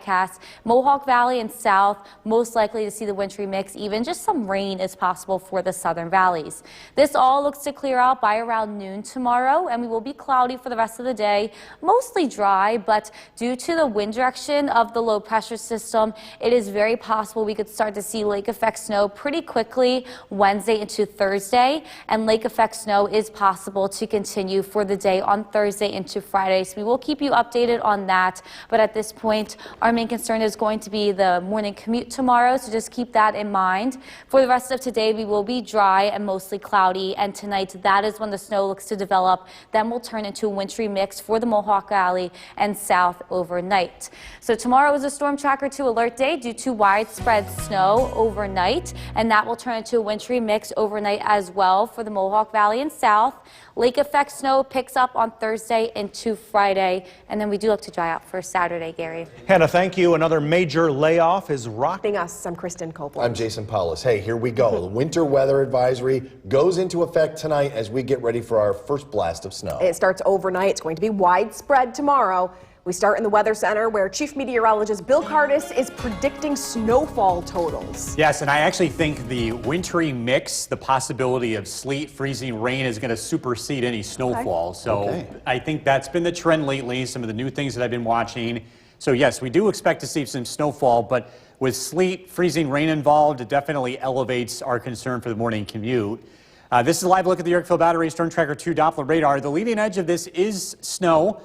Mohawk Valley and south, most likely to see the wintry mix. Even just some rain is possible for the southern valleys. This all looks to clear out by around noon tomorrow, and we will be cloudy for the rest of the day, mostly dry, but due to the wind direction of the low pressure system, it is very possible we could start to see lake effect snow pretty quickly Wednesday into Thursday, and lake effect snow is possible to continue for the day on Thursday into Friday. So we will keep you updated on that, but at this point, our main concern is going to be the morning commute tomorrow, so just keep that in mind. For the rest of today, we will be dry and mostly cloudy, and tonight, that is when the snow looks to develop. Then we'll turn into a wintry mix for the Mohawk Valley and south overnight. So tomorrow is a Storm Tracker 2 alert day due to widespread snow overnight, and that will turn into a wintry mix overnight as well for the Mohawk Valley and south. Lake effect snow picks up on Thursday into Friday, and then we do look to dry out for Saturday, Gary. Hannah, thank you. Another major layoff is rocking us. I'm Kristen Copeland. I'm Jason Paulus. Hey, here we go. The winter weather advisory goes into effect tonight as we get ready for our first blast of snow. It starts overnight. It's going to be widespread tomorrow. We start in the Weather Center, where Chief Meteorologist Bill Cardis is predicting snowfall totals. Yes, and I actually think the wintry mix, the possibility of sleet, freezing rain is going to supersede any snowfall. So I think that's been the trend lately, some of the new things that I've been watching. So yes, we do expect to see some snowfall, but with sleet, freezing rain involved, it definitely elevates our concern for the morning commute. This is a live look at the Yorkville Battery Storm Tracker 2 Doppler radar. The leading edge of this is snow,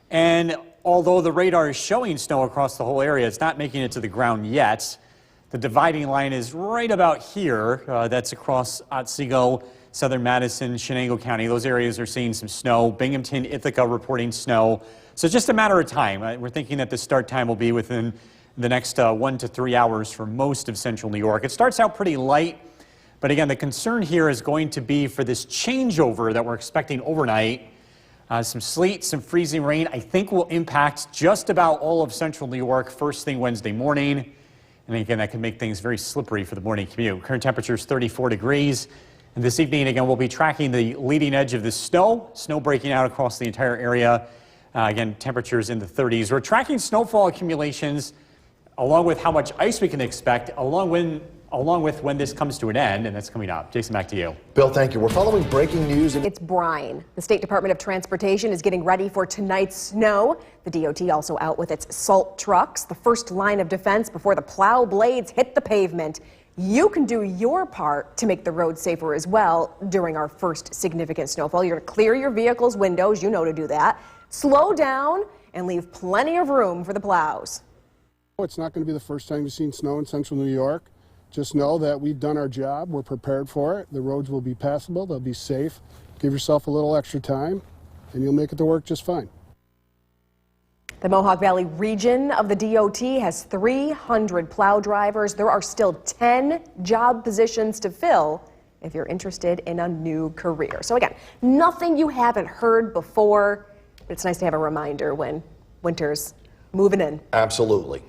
and although the radar is showing snow across the whole area, it's not making it to the ground yet. The dividing line is right about here. That's across Otsego, southern Madison, Chenango County. Those areas are seeing some snow. Binghamton, Ithaca reporting snow. So it's just a matter of time. We're thinking that the start time will be within the next 1 to 3 hours for most of central New York. It starts out pretty light, but again, the concern here is going to be for this changeover that we're expecting overnight. Some sleet, some freezing rain, I think will impact just about all of central New York first thing Wednesday morning. And again, that can make things very slippery for the morning commute. Current temperature is 34 degrees. And this evening, again, we'll be tracking the leading edge of the snow breaking out across the entire area. Again, temperatures in the 30s. We're tracking snowfall accumulations along with how much ice we can expect, along with when this comes to an end, and that's coming up. Jason, back to you. Bill, thank you. We're following breaking news. It's brine. The State Department of Transportation is getting ready for tonight's snow. The DOT also out with its salt trucks, the first line of defense before the plow blades hit the pavement. You can do your part to make the road safer as well during our first significant snowfall. You're going to clear your vehicle's windows. You know to do that. Slow down and leave plenty of room for the plows. It's not going to be the first time you've seen snow in central New York. Just know that we've done our job. We're prepared for it. The roads will be passable. They'll be safe. Give yourself a little extra time, and you'll make it to work just fine. The Mohawk Valley region of the DOT has 300 plow drivers. There are still 10 job positions to fill if you're interested in a new career. So again, nothing you haven't heard before. It's nice to have a reminder when winter's moving in. Absolutely.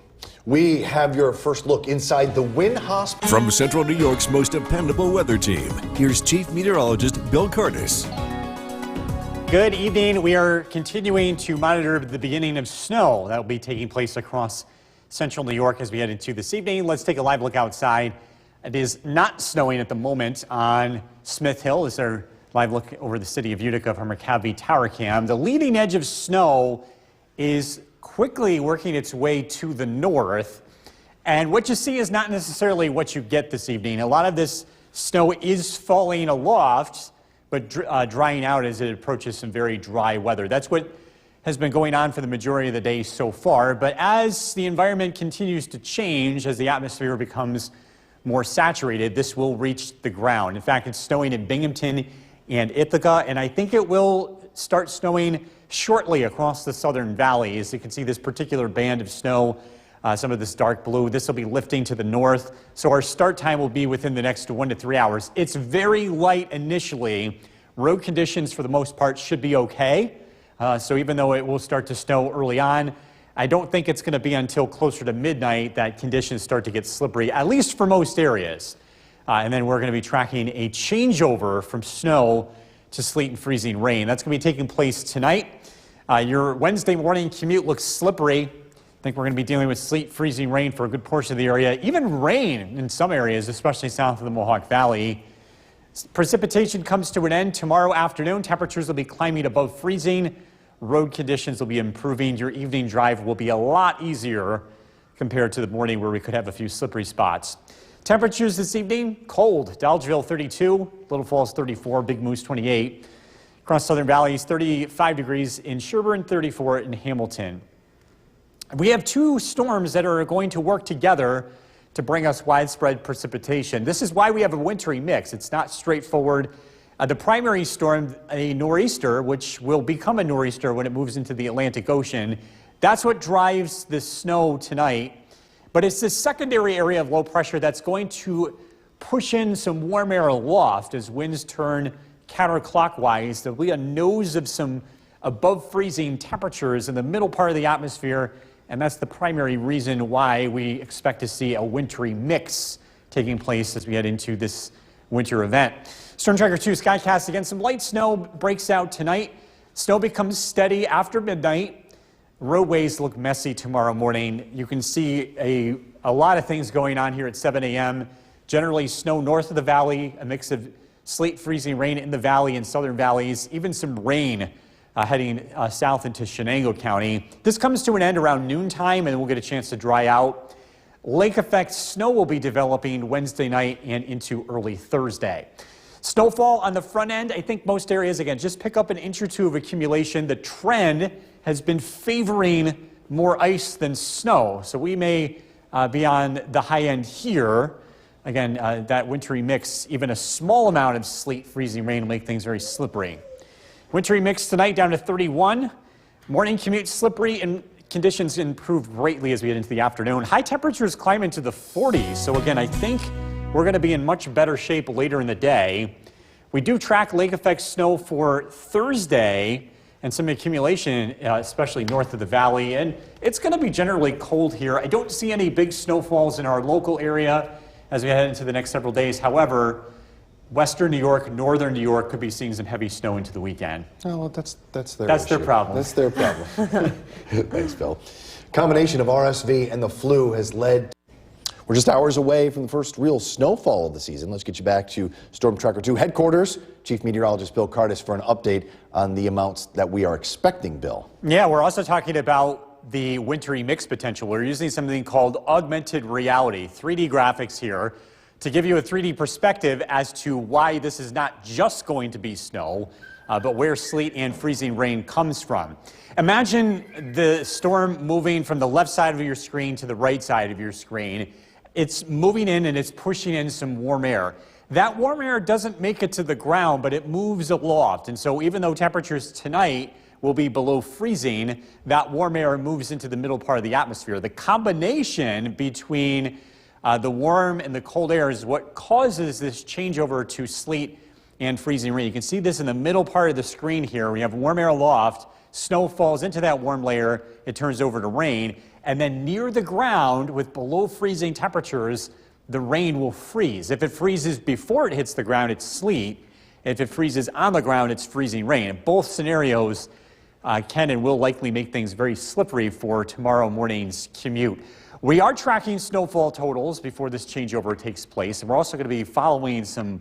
We have your first look inside the Wynn Hospital. From Central New York's most dependable weather team, here's Chief Meteorologist Bill Cardis. Good evening. We are continuing to monitor the beginning of snow that will be taking place across central New York as we head into this evening. Let's take a live look outside. It is not snowing at the moment on Smith Hill. This is our live look over the city of Utica from our CAVI Tower Cam. The leading edge of snow is quickly working its way to the north, and what you see is not necessarily what you get this evening. A lot of this snow is falling aloft, but drying out as it approaches some very dry weather. That's what has been going on for the majority of the day so far, but as the environment continues to change, as the atmosphere becomes more saturated, this will reach the ground. In fact, it's snowing in Binghamton and Ithaca, and I think it will start snowing shortly across the southern valley. As you can see, this particular band of snow, some of this dark blue, this will be lifting to the north. So our start time will be within the next 1 to 3 hours. It's very light initially. Road conditions for the most part should be okay. So even though it will start to snow early on, I don't think it's going to be until closer to midnight that conditions start to get slippery, at least for most areas. And then we're going to be tracking a changeover from snow to sleet and freezing rain. That's going to be taking place tonight. Your Wednesday morning commute looks slippery. I think we're going to be dealing with sleet, freezing rain for a good portion of the area, even rain in some areas, especially south of the Mohawk Valley. Precipitation comes to an end tomorrow afternoon. Temperatures will be climbing above freezing. Road conditions will be improving. Your evening drive will be a lot easier compared to the morning where we could have a few slippery spots. Temperatures this evening, cold. Dalgeville 32, Little Falls 34, Big Moose 28. Across southern valleys, 35 degrees in Sherburne, 34 in Hamilton. We have two storms that are going to work together to bring us widespread precipitation. This is why we have a wintry mix. It's not straightforward The primary storm, a nor'easter, which will become a nor'easter when it moves into the Atlantic Ocean, that's what drives the snow tonight. But it's this secondary area of low pressure that's going to push in some warm air aloft as winds turn counterclockwise. There'll be a nose of some above freezing temperatures in the middle part of the atmosphere, and that's the primary reason why we expect to see a wintry mix taking place as we head into this winter event. Storm Tracker 2 Skycast again. Some light snow breaks out tonight. Snow becomes steady after midnight. Roadways look messy tomorrow morning. You can see a lot of things going on here at 7 a.m. Generally snow north of the valley, a mix of sleet, freezing rain in the valley and southern valleys, even some rain heading south into Shenango County. This comes to an end around noontime, and we'll get a chance to dry out. Lake effect snow will be developing Wednesday night and into early Thursday. Snowfall on the front end, I think most areas, again, just pick up an inch or two of accumulation. The trend has been favoring more ice than snow, so we may be on the high end here. Again, that wintry mix, even a small amount of sleet, freezing rain will make things very slippery. Wintry mix tonight down to 31. Morning commute slippery and conditions improve greatly as we get into the afternoon. High temperatures climb into the 40s. So again, I think we're going to be in much better shape later in the day. We do track lake effect snow for Thursday and some accumulation, especially north of the valley. And it's going to be generally cold here. I don't see any big snowfalls in our local area as we head into the next several days. However, Western New York, northern New York could be seeing some heavy snow into the weekend. Oh, well, that's their their issue. problem. That's their problem. Thanks, Phil. Combination of RSV and the flu has led. We're just hours away from the first real snowfall of the season. Let's get you back to Storm Tracker 2 headquarters. Chief Meteorologist Bill Cardis for an update on the amounts that we are expecting, Bill. Yeah, we're also talking about the wintry mix potential. We're using something called augmented reality, 3D graphics here, to give you a 3D perspective as to why this is not just going to be snow, but where sleet and freezing rain comes from. Imagine the storm moving from the left side of your screen to the right side of your screen. It's moving in and it's pushing in some warm air. That warm air doesn't make it to the ground, but it moves aloft. And so even though temperatures tonight will be below freezing, that warm air moves into the middle part of the atmosphere. The combination between the warm and the cold air is what causes this changeover to sleet and freezing rain. You can see this in the middle part of the screen here. We have warm air aloft, snow falls into that warm layer, it turns over to rain, and then near the ground with below freezing temperatures, the rain will freeze. If it freezes before it hits the ground, it's sleet. If it freezes on the ground, it's freezing rain. And both scenarios can and will likely make things very slippery for tomorrow morning's commute. We are tracking snowfall totals before this changeover takes place, and we're also going to be following some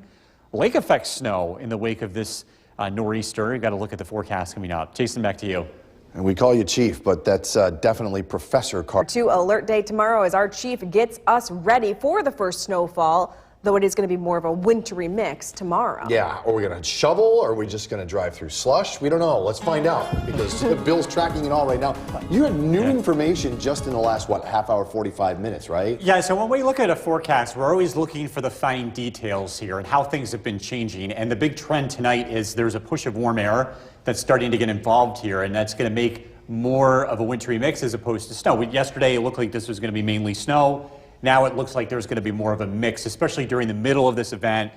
lake effect snow in the wake of this nor'easter. You've got to look at the forecast coming up. Jason, back to you. And we call you Chief, but that's definitely Professor Cardis. 2 alert day tomorrow as our chief gets us ready for the first snowfall, though it is going to be more of a wintry mix tomorrow. Yeah, are we going to shovel or are we just going to drive through slush? We don't know. Let's find out because Bill's tracking it all right now. You had new information just in the last, half hour, 45 minutes, right? Yeah, so when we look at a forecast, we're always looking for the fine details here and how things have been changing. And the big trend tonight is there's a push of warm air that's starting to get involved here, and that's going to make more of a wintry mix as opposed to snow. Yesterday, it looked like this was going to be mainly snow. Now it looks like there's going to be more of a mix, especially during the middle of this event,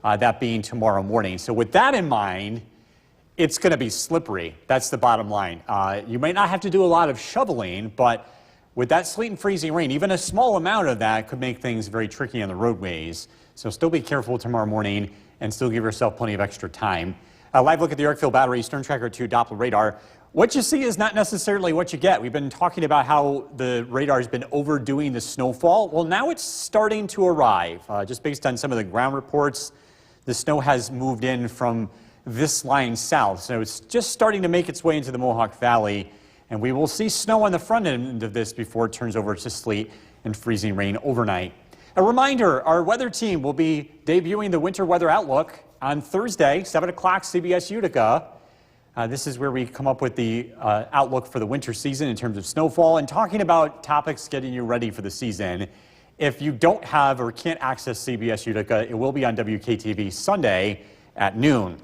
that being tomorrow morning. So with that in mind, it's going to be slippery. That's the bottom line. You might not have to do a lot of shoveling, but with that sleet and freezing rain, even a small amount of that could make things very tricky on the roadways. So still be careful tomorrow morning and still give yourself plenty of extra time. A live look at the Yorkville Battery Storm Tracker 2 Doppler radar. What you see is not necessarily what you get. We've been talking about how the radar has been overdoing the snowfall. Well, now it's starting to arrive. Just based on some of the ground reports, the snow has moved in from this line south. So it's just starting to make its way into the Mohawk Valley. And we will see snow on the front end of this before it turns over to sleet and freezing rain overnight. A reminder, our weather team will be debuting the winter weather outlook on Thursday, 7 o'clock, CBS Utica. This is where we come up with the outlook for the winter season in terms of snowfall and talking about topics getting you ready for the season. If you don't have or can't access CBS Utica, it will be on WKTV Sunday at noon.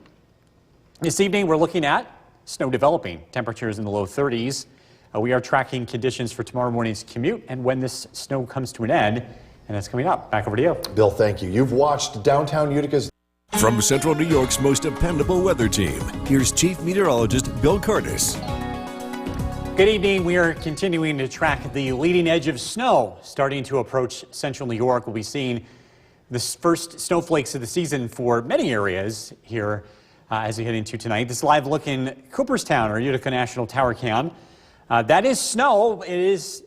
This evening, we're looking at snow developing, temperatures in the low 30s. We are tracking conditions for tomorrow morning's commute and when this snow comes to an end, and that's coming up. Back over to you. Bill, thank you. You've watched downtown Utica's. From Central New York's most dependable weather team, here's Chief Meteorologist Bill Curtis. Good evening. We are continuing to track the leading edge of snow starting to approach Central New York. We'll be seeing the first snowflakes of the season for many areas here as we head into tonight. This live look in Cooperstown, or Utica National Tower Cam. That is snow. It is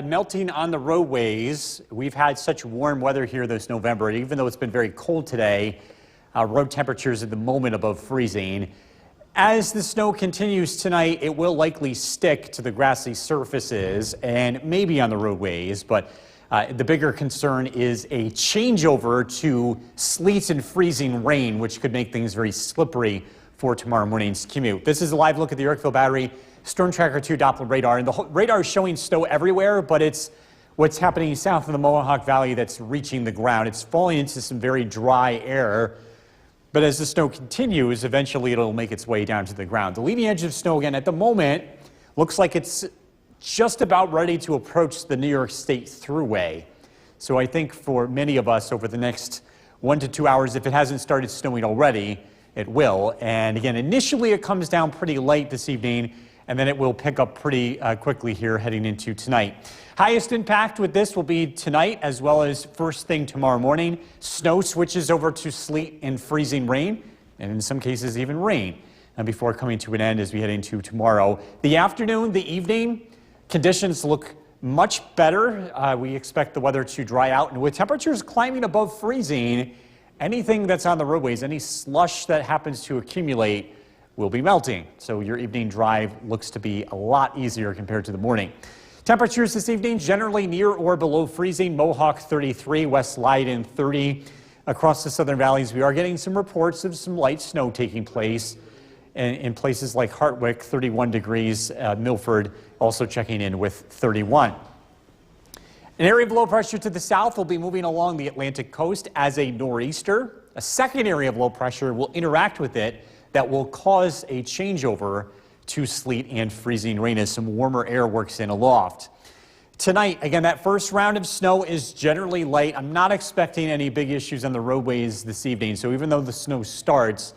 melting on the roadways. We've had such warm weather here this November, even though it's been very cold today. Road temperatures at the moment above freezing. As the snow continues tonight, it will likely stick to the grassy surfaces and maybe on the roadways, but the bigger concern is a changeover to sleet and freezing rain, which could make things very slippery for tomorrow morning's commute. This is a live look at the Yorkville Battery Storm Tracker 2 Doppler radar, and the radar is showing snow everywhere, but it's what's happening south of the Mohawk Valley that's reaching the ground. It's falling into some very dry air. But as the snow continues, eventually it'll make its way down to the ground. The leading edge of snow, again, at the moment, looks like it's just about ready to approach the New York State Thruway. So I think for many of us over the next 1 to 2 hours, if it hasn't started snowing already, it will. And again, initially it comes down pretty late this evening, and then it will pick up pretty quickly here heading into tonight. Highest impact with this will be tonight as well as first thing tomorrow morning. Snow switches over to sleet and freezing rain, and in some cases even rain, and before coming to an end as we head into tomorrow. The afternoon, the evening, conditions look much better. We expect the weather to dry out, and with temperatures climbing above freezing, anything that's on the roadways, any slush that happens to accumulate will be melting. So your evening drive looks to be a lot easier compared to the morning. Temperatures this evening generally near or below freezing. Mohawk 33, West Leiden 30. Across the southern valleys, we are getting some reports of some light snow taking place in places like Hartwick, 31 degrees. Milford also checking in with 31. An area of low pressure to the south will be moving along the Atlantic coast as a nor'easter. A second area of low pressure will interact with it that will cause a changeover to sleet and freezing rain as some warmer air works in aloft. Tonight, again, that first round of snow is generally light. I'm not expecting any big issues on the roadways this evening. So even though the snow starts,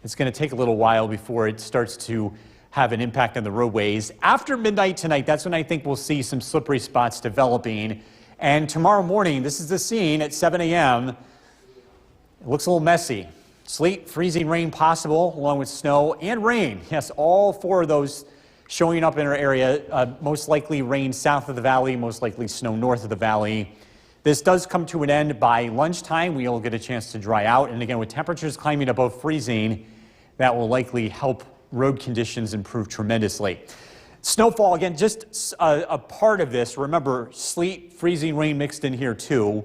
it's going to take a little while before it starts to have an impact on the roadways. After midnight tonight, that's when I think we'll see some slippery spots developing. And tomorrow morning, this is the scene at 7 a.m. It looks a little messy. Sleet, freezing rain possible, along with snow and rain. Yes, all four of those showing up in our area. Most likely rain south of the valley, most likely snow north of the valley. This does come to an end by lunchtime. We'll get a chance to dry out. And again, with temperatures climbing above freezing, that will likely help road conditions improve tremendously. Snowfall, again, just a part of this. Remember, sleet, freezing rain mixed in here too.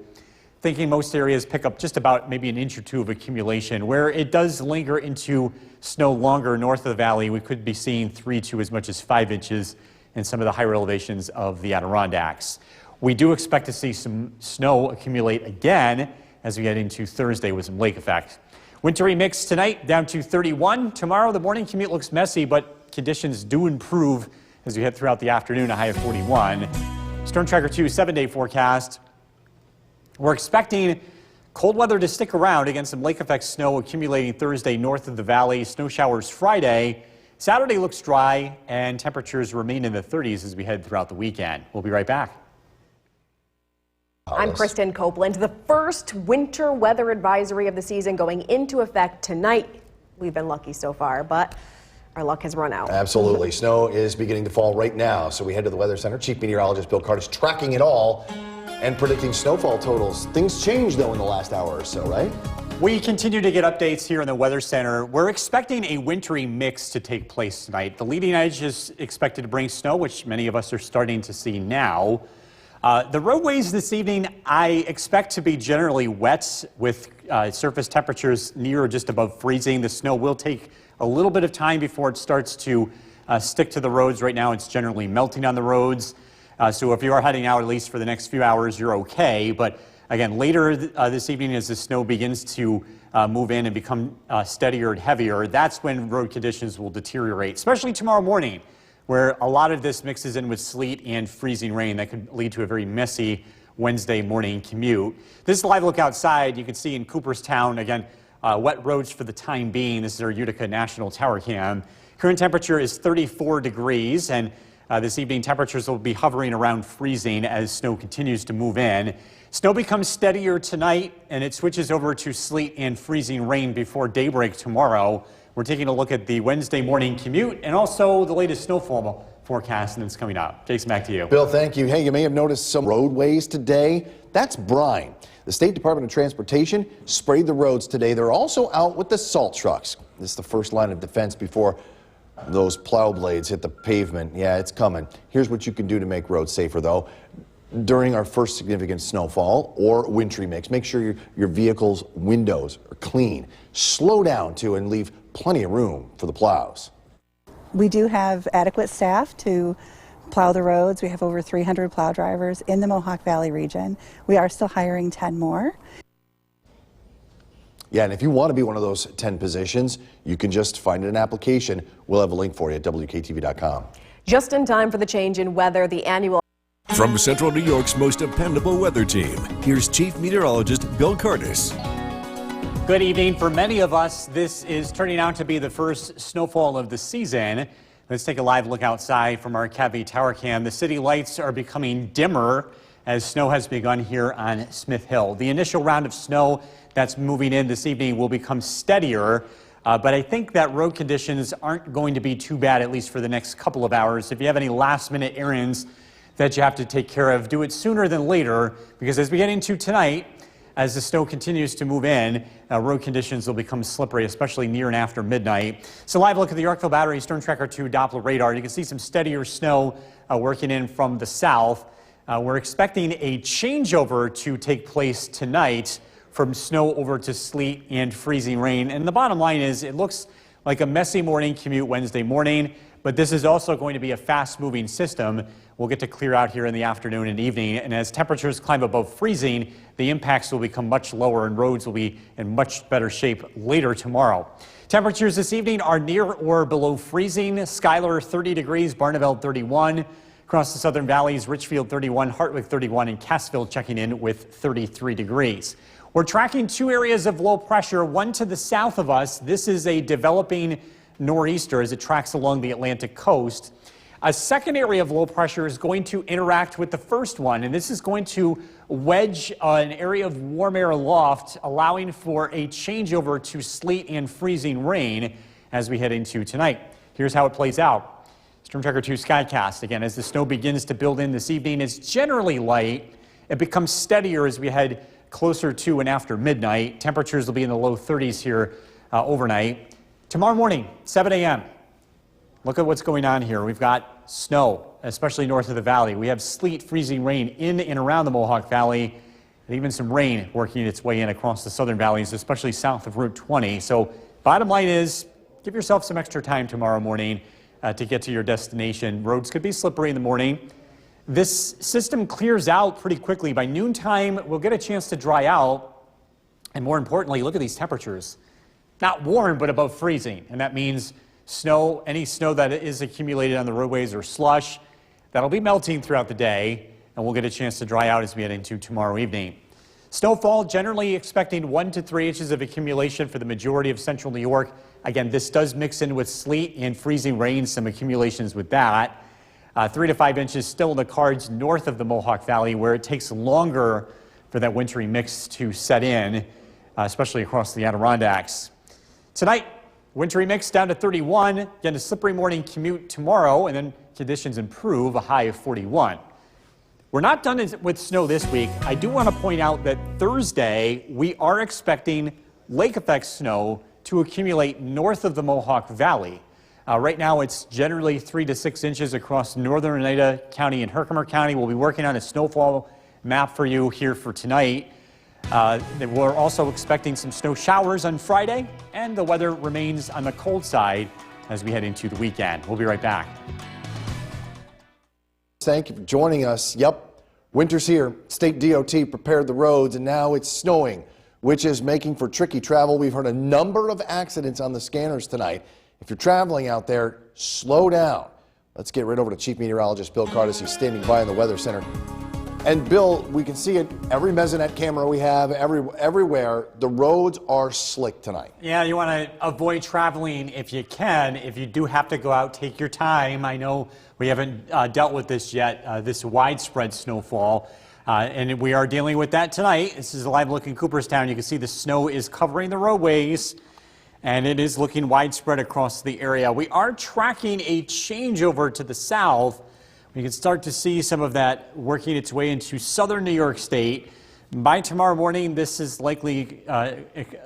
Thinking most areas pick up just about maybe an inch or two of accumulation. Where it does linger into snow longer north of the valley, we could be seeing 3 to as much as 5 inches in some of the higher elevations of the Adirondacks. We do expect to see some snow accumulate again as we get into Thursday with some lake effect. Wintry mix tonight down to 31. Tomorrow the morning commute looks messy, but conditions do improve as we head throughout the afternoon, a high of 41. Storm Tracker 2 7-day forecast. We're expecting cold weather to stick around. Again, some lake effect snow accumulating Thursday north of the valley. Snow showers Friday. Saturday looks dry, and temperatures remain in the 30s as we head throughout the weekend. We'll be right back. I'm Kristen Copeland. The first winter weather advisory of the season going into effect tonight. We've been lucky so far, but our luck has run out. Absolutely. Snow is beginning to fall right now, so we head to the Weather Center. Chief Meteorologist Bill Curtis tracking it all and predicting snowfall totals. Things changed, though, in the last hour or so, right? We continue to get updates here in the Weather Center. We're expecting a wintry mix to take place tonight. The leading edge is expected to bring snow, which many of us are starting to see now. The roadways this evening, I expect to be generally wet with surface temperatures near or just above freezing. The snow will take a little bit of time before it starts to stick to the roads. Right now, it's generally melting on the roads. So if you are heading out, at least for the next few hours, you're okay. But again, later this evening, as the snow begins to move in and become steadier and heavier, that's when road conditions will deteriorate, especially tomorrow morning, where a lot of this mixes in with sleet and freezing rain that could lead to a very messy Wednesday morning commute. This is a live look outside. You can see in Cooperstown, again, wet roads for the time being. This is our Utica National Tower Cam. Current temperature is 34 degrees, and this evening temperatures will be hovering around freezing as snow continues to move in. Snow becomes steadier tonight, and it switches over to sleet and freezing rain before daybreak tomorrow. We're taking a look at the Wednesday morning commute and also the latest snowfall forecast that's coming up. Jason, back to you. Bill, thank you. Hey, you may have noticed some roadways today. That's brine. The State Department of Transportation sprayed the roads today. They're also out with the salt trucks. This is the first line of defense before those plow blades hit the pavement. Yeah, it's coming. Here's what you can do to make roads safer, though. During our first significant snowfall or wintry mix, make sure your vehicle's windows are clean. Slow down, too, and leave plenty of room for the plows. We do have adequate staff to plow the roads. We have over 300 plow drivers in the Mohawk Valley region. We are still hiring 10 more. Yeah, and if you want to be one of those 10 positions, you can just find an application. We'll have a link for you at WKTV.com. Just in time for the change in weather, the annual From Central New York's most dependable weather team, here's Chief Meteorologist Bill Curtis. Good evening. For many of us, this is turning out to be the first snowfall of the season. Let's take a live look outside from our Cavy Tower Cam. The city lights are becoming dimmer as snow has begun here on Smith Hill. The initial round of snow that's moving in this evening will become steadier, but I think that road conditions aren't going to be too bad, at least for the next couple of hours. If you have any last-minute errands that you have to take care of, do it sooner than later, because as we get into tonight, as the snow continues to move in, road conditions will become slippery, especially near and after midnight. So live look at the Yorkville Battery Storm Tracker 2 Doppler radar. You can see some steadier snow working in from the south. We're expecting a changeover to take place tonight from snow over to sleet and freezing rain. And the bottom line is it looks like a messy morning commute Wednesday morning, but this is also going to be a fast-moving system. We'll get to clear out here in the afternoon and evening, and as temperatures climb above freezing, the impacts will become much lower and roads will be in much better shape later tomorrow. Temperatures this evening are near or below freezing. Schuyler 30 degrees, Barneveld 31. Across the southern valleys, Richfield 31, Hartwick 31, and Cassville checking in with 33 degrees. We're tracking two areas of low pressure, one to the south of us. This is a developing nor'easter as it tracks along the Atlantic coast. A second area of low pressure is going to interact with the first one, and this is going to wedge an area of warm air aloft, allowing for a changeover to sleet and freezing rain as we head into tonight. Here's how it plays out. Storm Tracker 2 Skycast. Again, as the snow begins to build in this evening, it's generally light. It becomes steadier as we head closer to and after midnight. Temperatures will be in the low 30s here overnight. Tomorrow morning, 7 a.m. Look at what's going on here. We've got snow, especially north of the valley. We have sleet, freezing rain in and around the Mohawk Valley, and even some rain working its way in across the southern valleys, especially south of Route 20. So bottom line is, give yourself some extra time tomorrow morning to get to your destination. Roads could be slippery in the morning. This system clears out pretty quickly. By noontime, we'll get a chance to dry out. And more importantly, look at these temperatures. Not warm, but above freezing. And that means snow, any snow that is accumulated on the roadways or slush, that'll be melting throughout the day, and we'll get a chance to dry out as we head into tomorrow evening. Snowfall, generally expecting 1 to 3 inches of accumulation for the majority of central New York. Again, this does mix in with sleet and freezing rain, some accumulations with that. 3 to 5 inches still in the cards north of the Mohawk Valley, where it takes longer for that wintry mix to set in, especially across the Adirondacks. Tonight, wintry mix down to 31. Again, a slippery morning commute tomorrow, and then conditions improve, a high of 41. We're not done with snow this week. I do want to point out that Thursday, we are expecting lake effect snow to accumulate north of the Mohawk Valley. Right now, it's generally 3 to 6 inches across northern Oneida County and Herkimer County. We'll be working on a snowfall map for you here for tonight. We're also expecting some snow showers on Friday, and the weather remains on the cold side as we head into the weekend. We'll be right back. Thank you for joining us. Yep, winter's here. State DOT prepared the roads, and now it's snowing. which is making for tricky travel. We've heard a number of accidents on the scanners tonight. If you're traveling out there, slow down. Let's get right over to Chief Meteorologist Bill Cardis. He's standing by in the Weather Center. And Bill, we can see it, every mesonet camera we have, everywhere, the roads are slick tonight. Yeah, you want to avoid traveling if you can. If you do have to go out, take your time. I know we haven't dealt with this yet, this widespread snowfall. And we are dealing with that tonight. This is a live look in Cooperstown. You can see the snow is covering the roadways, and it is looking widespread across the area. We are tracking a changeover to the south. We can start to see some of that working its way into southern New York State. By tomorrow morning, this is likely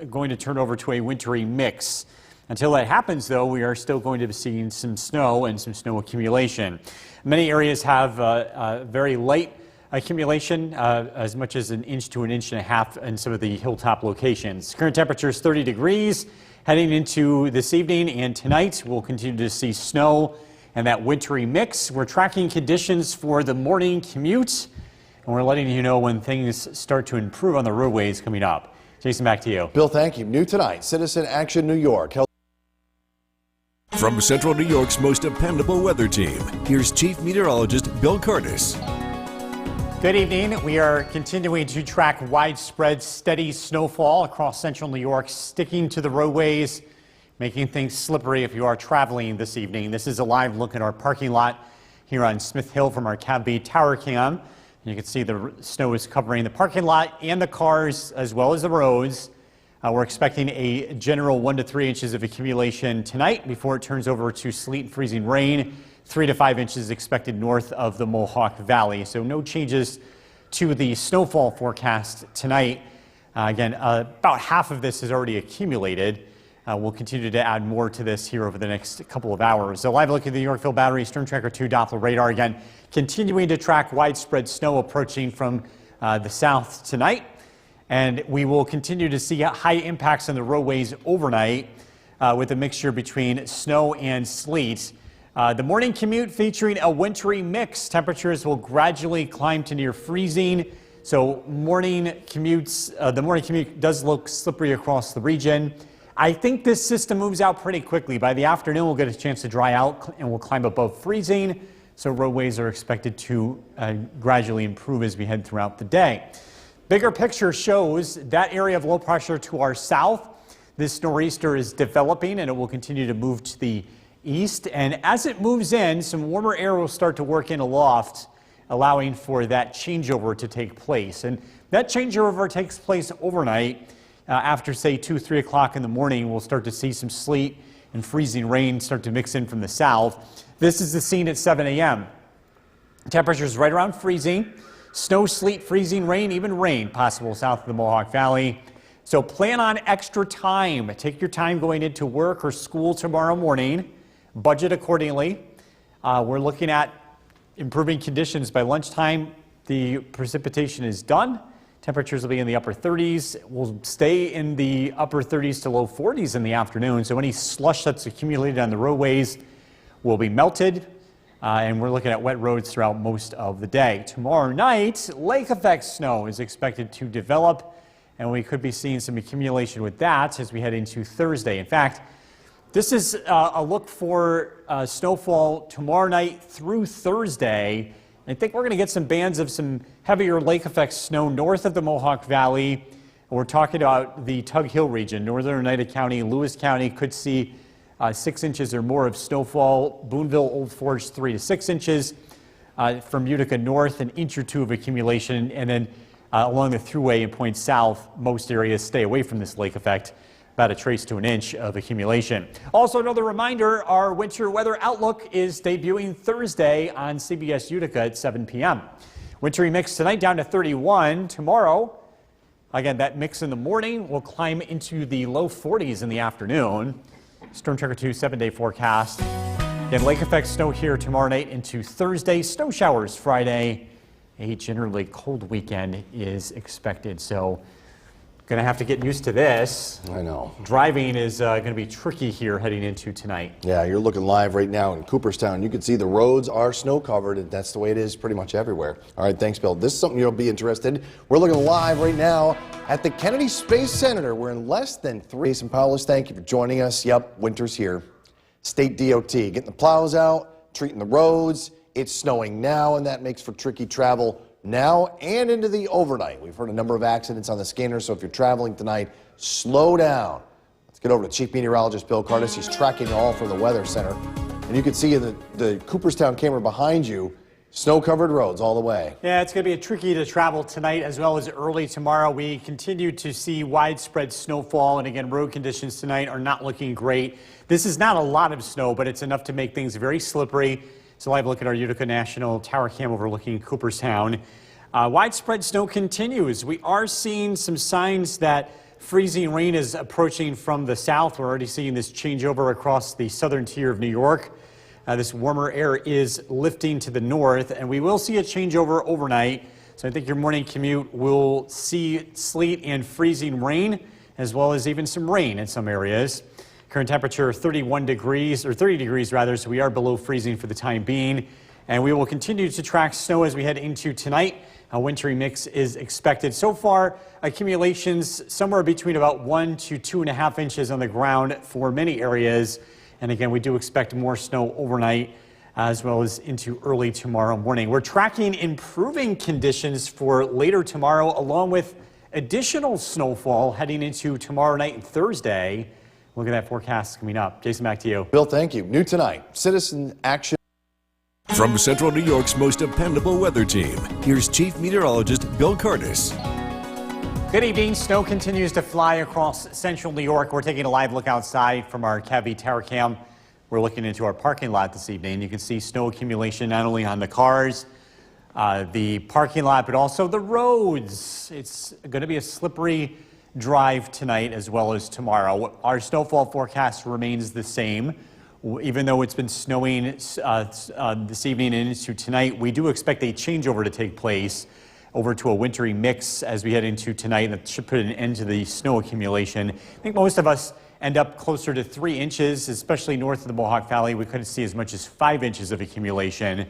going to turn over to a wintry mix. Until that happens, though, we are still going to be seeing some snow and some snow accumulation. Many areas have very light accumulation, as much as 1 inch to 1.5 inches in some of the hilltop locations. Current temperature is 30 degrees. Heading into this evening and tonight, we'll continue to see snow and that wintry mix. We're tracking conditions for the morning commute, and we're letting you know when things start to improve on the roadways coming up. Jason, back to you. Bill, thank you. New tonight, Citizen Action New York. From Central New York's most dependable weather team, here's Chief Meteorologist Bill Cardis. Good evening. We are continuing to track widespread steady snowfall across central New York, sticking to the roadways, making things slippery if you are traveling this evening. This is a live look at our parking lot here on Smith Hill from our Cavby Tower Cam. You can see the snow is covering the parking lot and the cars as well as the roads. We're expecting a general 1 to 3 inches of accumulation tonight before it turns over to sleet and freezing rain. 3 to 5 inches expected north of the Mohawk Valley. So no changes to the snowfall forecast tonight. Again, about half of this is already accumulated. We'll continue to add more to this here over the next couple of hours. So live look at the Yorkville Battery Storm Tracker 2 Doppler radar. Again, continuing to track widespread snow approaching from the south tonight. And we will continue to see high impacts on the roadways overnight with a mixture between snow and sleet. The morning commute featuring a wintry mix. Temperatures will gradually climb to near freezing. So morning commutes, the morning commute does look slippery across the region. I think this system moves out pretty quickly. By the afternoon, we'll get a chance to dry out and we'll climb above freezing. So roadways are expected to gradually improve as we head throughout the day. Bigger picture shows that area of low pressure to our south. This nor'easter is developing and it will continue to move to the east. And as it moves in, some warmer air will start to work in aloft, allowing for that changeover to take place. And that changeover takes place overnight. After, say, 2, 3 o'clock in the morning, we'll start to see some sleet and freezing rain start to mix in from the south. This is the scene at 7 a.m. Temperatures right around freezing. Snow, sleet, freezing rain, even rain possible south of the Mohawk Valley. So plan on extra time. Take your time going into work or school tomorrow morning. Budget accordingly. We're looking at improving conditions by lunchtime. The precipitation is done. Temperatures will be in the upper 30s. We'll stay in the upper 30s to low 40s in the afternoon. So any slush that's accumulated on the roadways will be melted. And we're looking at wet roads throughout most of the day. Tomorrow night, lake effect snow is expected to develop. And we could be seeing some accumulation with that as we head into Thursday. In fact, this is a look for snowfall tomorrow night through Thursday. I think we're going to get some bands of some heavier lake effect snow north of the Mohawk Valley. We're talking about the Tug Hill region, northern Oneida County, Lewis County could see 6 inches or more of snowfall. Boonville, Old Forge, 3 to 6 inches. From Utica north, 1 inch or 2 of accumulation. And then along the thruway and points south, most areas stay away from this lake effect. About a trace to 1 inch of accumulation. Also, another reminder, our winter weather outlook is debuting Thursday on CBS Utica at 7 p.m. Wintry mix tonight down to 31. Tomorrow, again, that mix in the morning will climb into the low 40s in the afternoon. Storm Tracker 2 7-day forecast. Again, lake effect snow here tomorrow night into Thursday. Snow showers Friday. A generally cold weekend is expected. So Going to have to get used to this. I know. Driving is going to be tricky here heading into tonight. Yeah, you're looking live right now in Cooperstown. You can see the roads are snow covered, and that's the way it is pretty much everywhere. All right, thanks, Bill. This is something you'll be interested. We're looking live right now at the Kennedy Space Center. We're in less than 3. Jason Powers, thank you for joining us. Yep, winter's here. State DOT getting the plows out, treating the roads. It's snowing now, and that makes for tricky travel now and into the overnight. We've heard a number of accidents on the scanner, so if you're traveling tonight, slow down. Let's get over to Chief Meteorologist Bill Curtis. He's tracking all from the Weather Center. And you can see in the Cooperstown camera behind you, snow-covered roads all the way. Yeah, it's going to be tricky to travel tonight as well as early tomorrow. We continue to see widespread snowfall, and again, road conditions tonight are not looking great. This is not a lot of snow, but it's enough to make things very slippery. So live look at our Utica National Tower Cam overlooking Cooperstown. Widespread snow continues. We are seeing some signs that freezing rain is approaching from the south. We're already seeing this changeover across the southern tier of New York. This warmer air is lifting to the north, and we will see a changeover overnight. So I think your morning commute will see sleet and freezing rain, as well as even some rain in some areas. Current temperature 31 degrees, or 30 degrees rather, so we are below freezing for the time being. And we will continue to track snow as we head into tonight. A wintry mix is expected. So far, accumulations somewhere between about 1 to 2.5 inches on the ground for many areas. And again, we do expect more snow overnight as well as into early tomorrow morning. We're tracking improving conditions for later tomorrow, along with additional snowfall heading into tomorrow night and Thursday. Look at that forecast coming up. Jason, back to you. Bill, thank you. New tonight, Citizen Action. From Central New York's most dependable weather team, here's Chief Meteorologist Bill Curtis. Good evening. Snow continues to fly across central New York. We're taking a live look outside from our KAVI Tower Cam. We're looking into our parking lot this evening. You can see snow accumulation not only on the cars, the parking lot, but also the roads. It's going to be a slippery drive tonight as well as tomorrow. Our snowfall forecast remains the same. Even though it's been snowing this evening and into tonight, we do expect a changeover to take place over to a wintry mix as we head into tonight, and that should put an end to the snow accumulation. I think most of us end up closer to 3 inches, especially north of the Mohawk Valley. We could see as much as 5 inches of accumulation.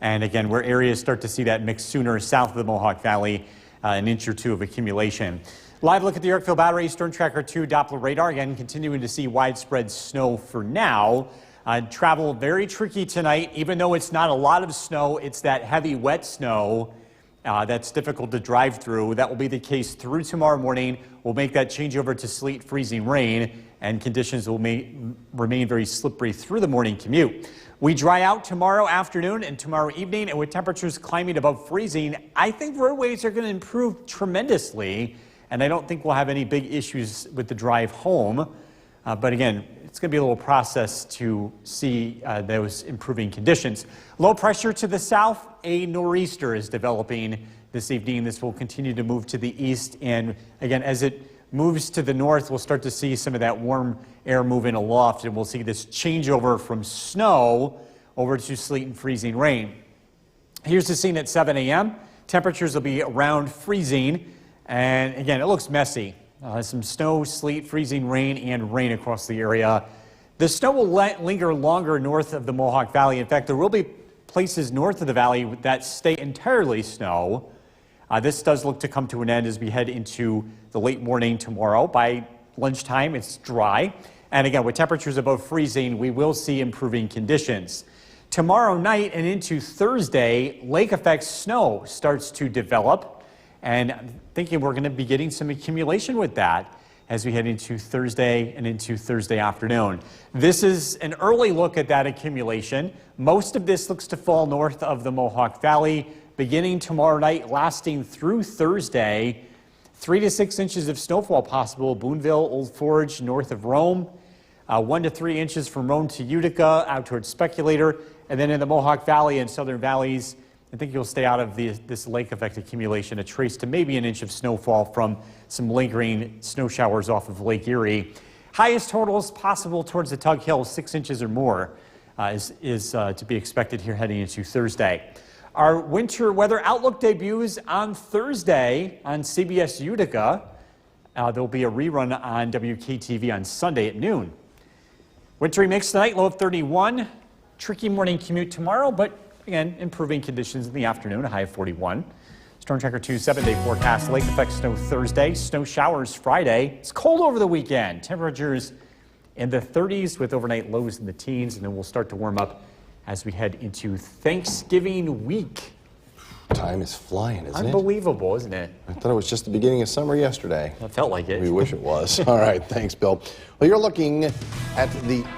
And again, where areas start to see that mix sooner, south of the Mohawk Valley, an inch or two of accumulation. Live look at the Yorkville Battery, Storm Tracker 2 Doppler radar. Again, continuing to see widespread snow for now. Travel very tricky tonight. Even though it's not a lot of snow, it's that heavy, wet snow that's difficult to drive through. That will be the case through tomorrow morning. We'll make that change over to sleet, freezing rain, and conditions will remain very slippery through the morning commute. We dry out tomorrow afternoon and tomorrow evening, and with temperatures climbing above freezing, I think roadways are going to improve tremendously. And I don't think we'll have any big issues with the drive home. But again, it's going to be a little process to see those improving conditions. Low pressure to the south, a nor'easter is developing this evening. This will continue to move to the east. And again, as it moves to the north, we'll start to see some of that warm air moving aloft. And we'll see this changeover from snow over to sleet and freezing rain. Here's the scene at 7 a.m. Temperatures will be around freezing. And again, it looks messy. Some snow, sleet, freezing rain, and rain across the area. The snow will linger longer north of the Mohawk Valley. In fact, there will be places north of the valley that stay entirely snow. This does look to come to an end as we head into the late morning tomorrow. By lunchtime, it's dry. And again, with temperatures above freezing, we will see improving conditions. Tomorrow night and into Thursday, lake effect snow starts to develop. And I'm thinking we're going to be getting some accumulation with that as we head into Thursday and into Thursday afternoon. This is an early look at that accumulation. Most of this looks to fall north of the Mohawk Valley, beginning tomorrow night, lasting through Thursday. 3 to 6 inches of snowfall possible. Boonville, Old Forge, north of Rome. 1 to 3 inches from Rome to Utica, out towards Speculator. And then in the Mohawk Valley and southern valleys, I think you'll stay out of this lake effect accumulation, a trace to maybe an inch of snowfall from some lingering snow showers off of Lake Erie. Highest totals possible towards the Tug Hill, 6 inches or more is to be expected here heading into Thursday. Our winter weather outlook debuts on Thursday on CBS Utica. There'll be a rerun on WKTV on Sunday at noon. Wintry mix tonight, low of 31. Tricky morning commute tomorrow, but again, improving conditions in the afternoon, a high of 41. Storm Tracker 2 7-day forecast. Lake effect snow Thursday, snow showers Friday. It's cold over the weekend. Temperatures in the 30s with overnight lows in the teens, and then we'll start to warm up as we head into Thanksgiving week. Time is flying, isn't it? Unbelievable, isn't it? I thought it was just the beginning of summer yesterday. It felt like it. We wish it was. All right, thanks, Bill. Well, you're looking at the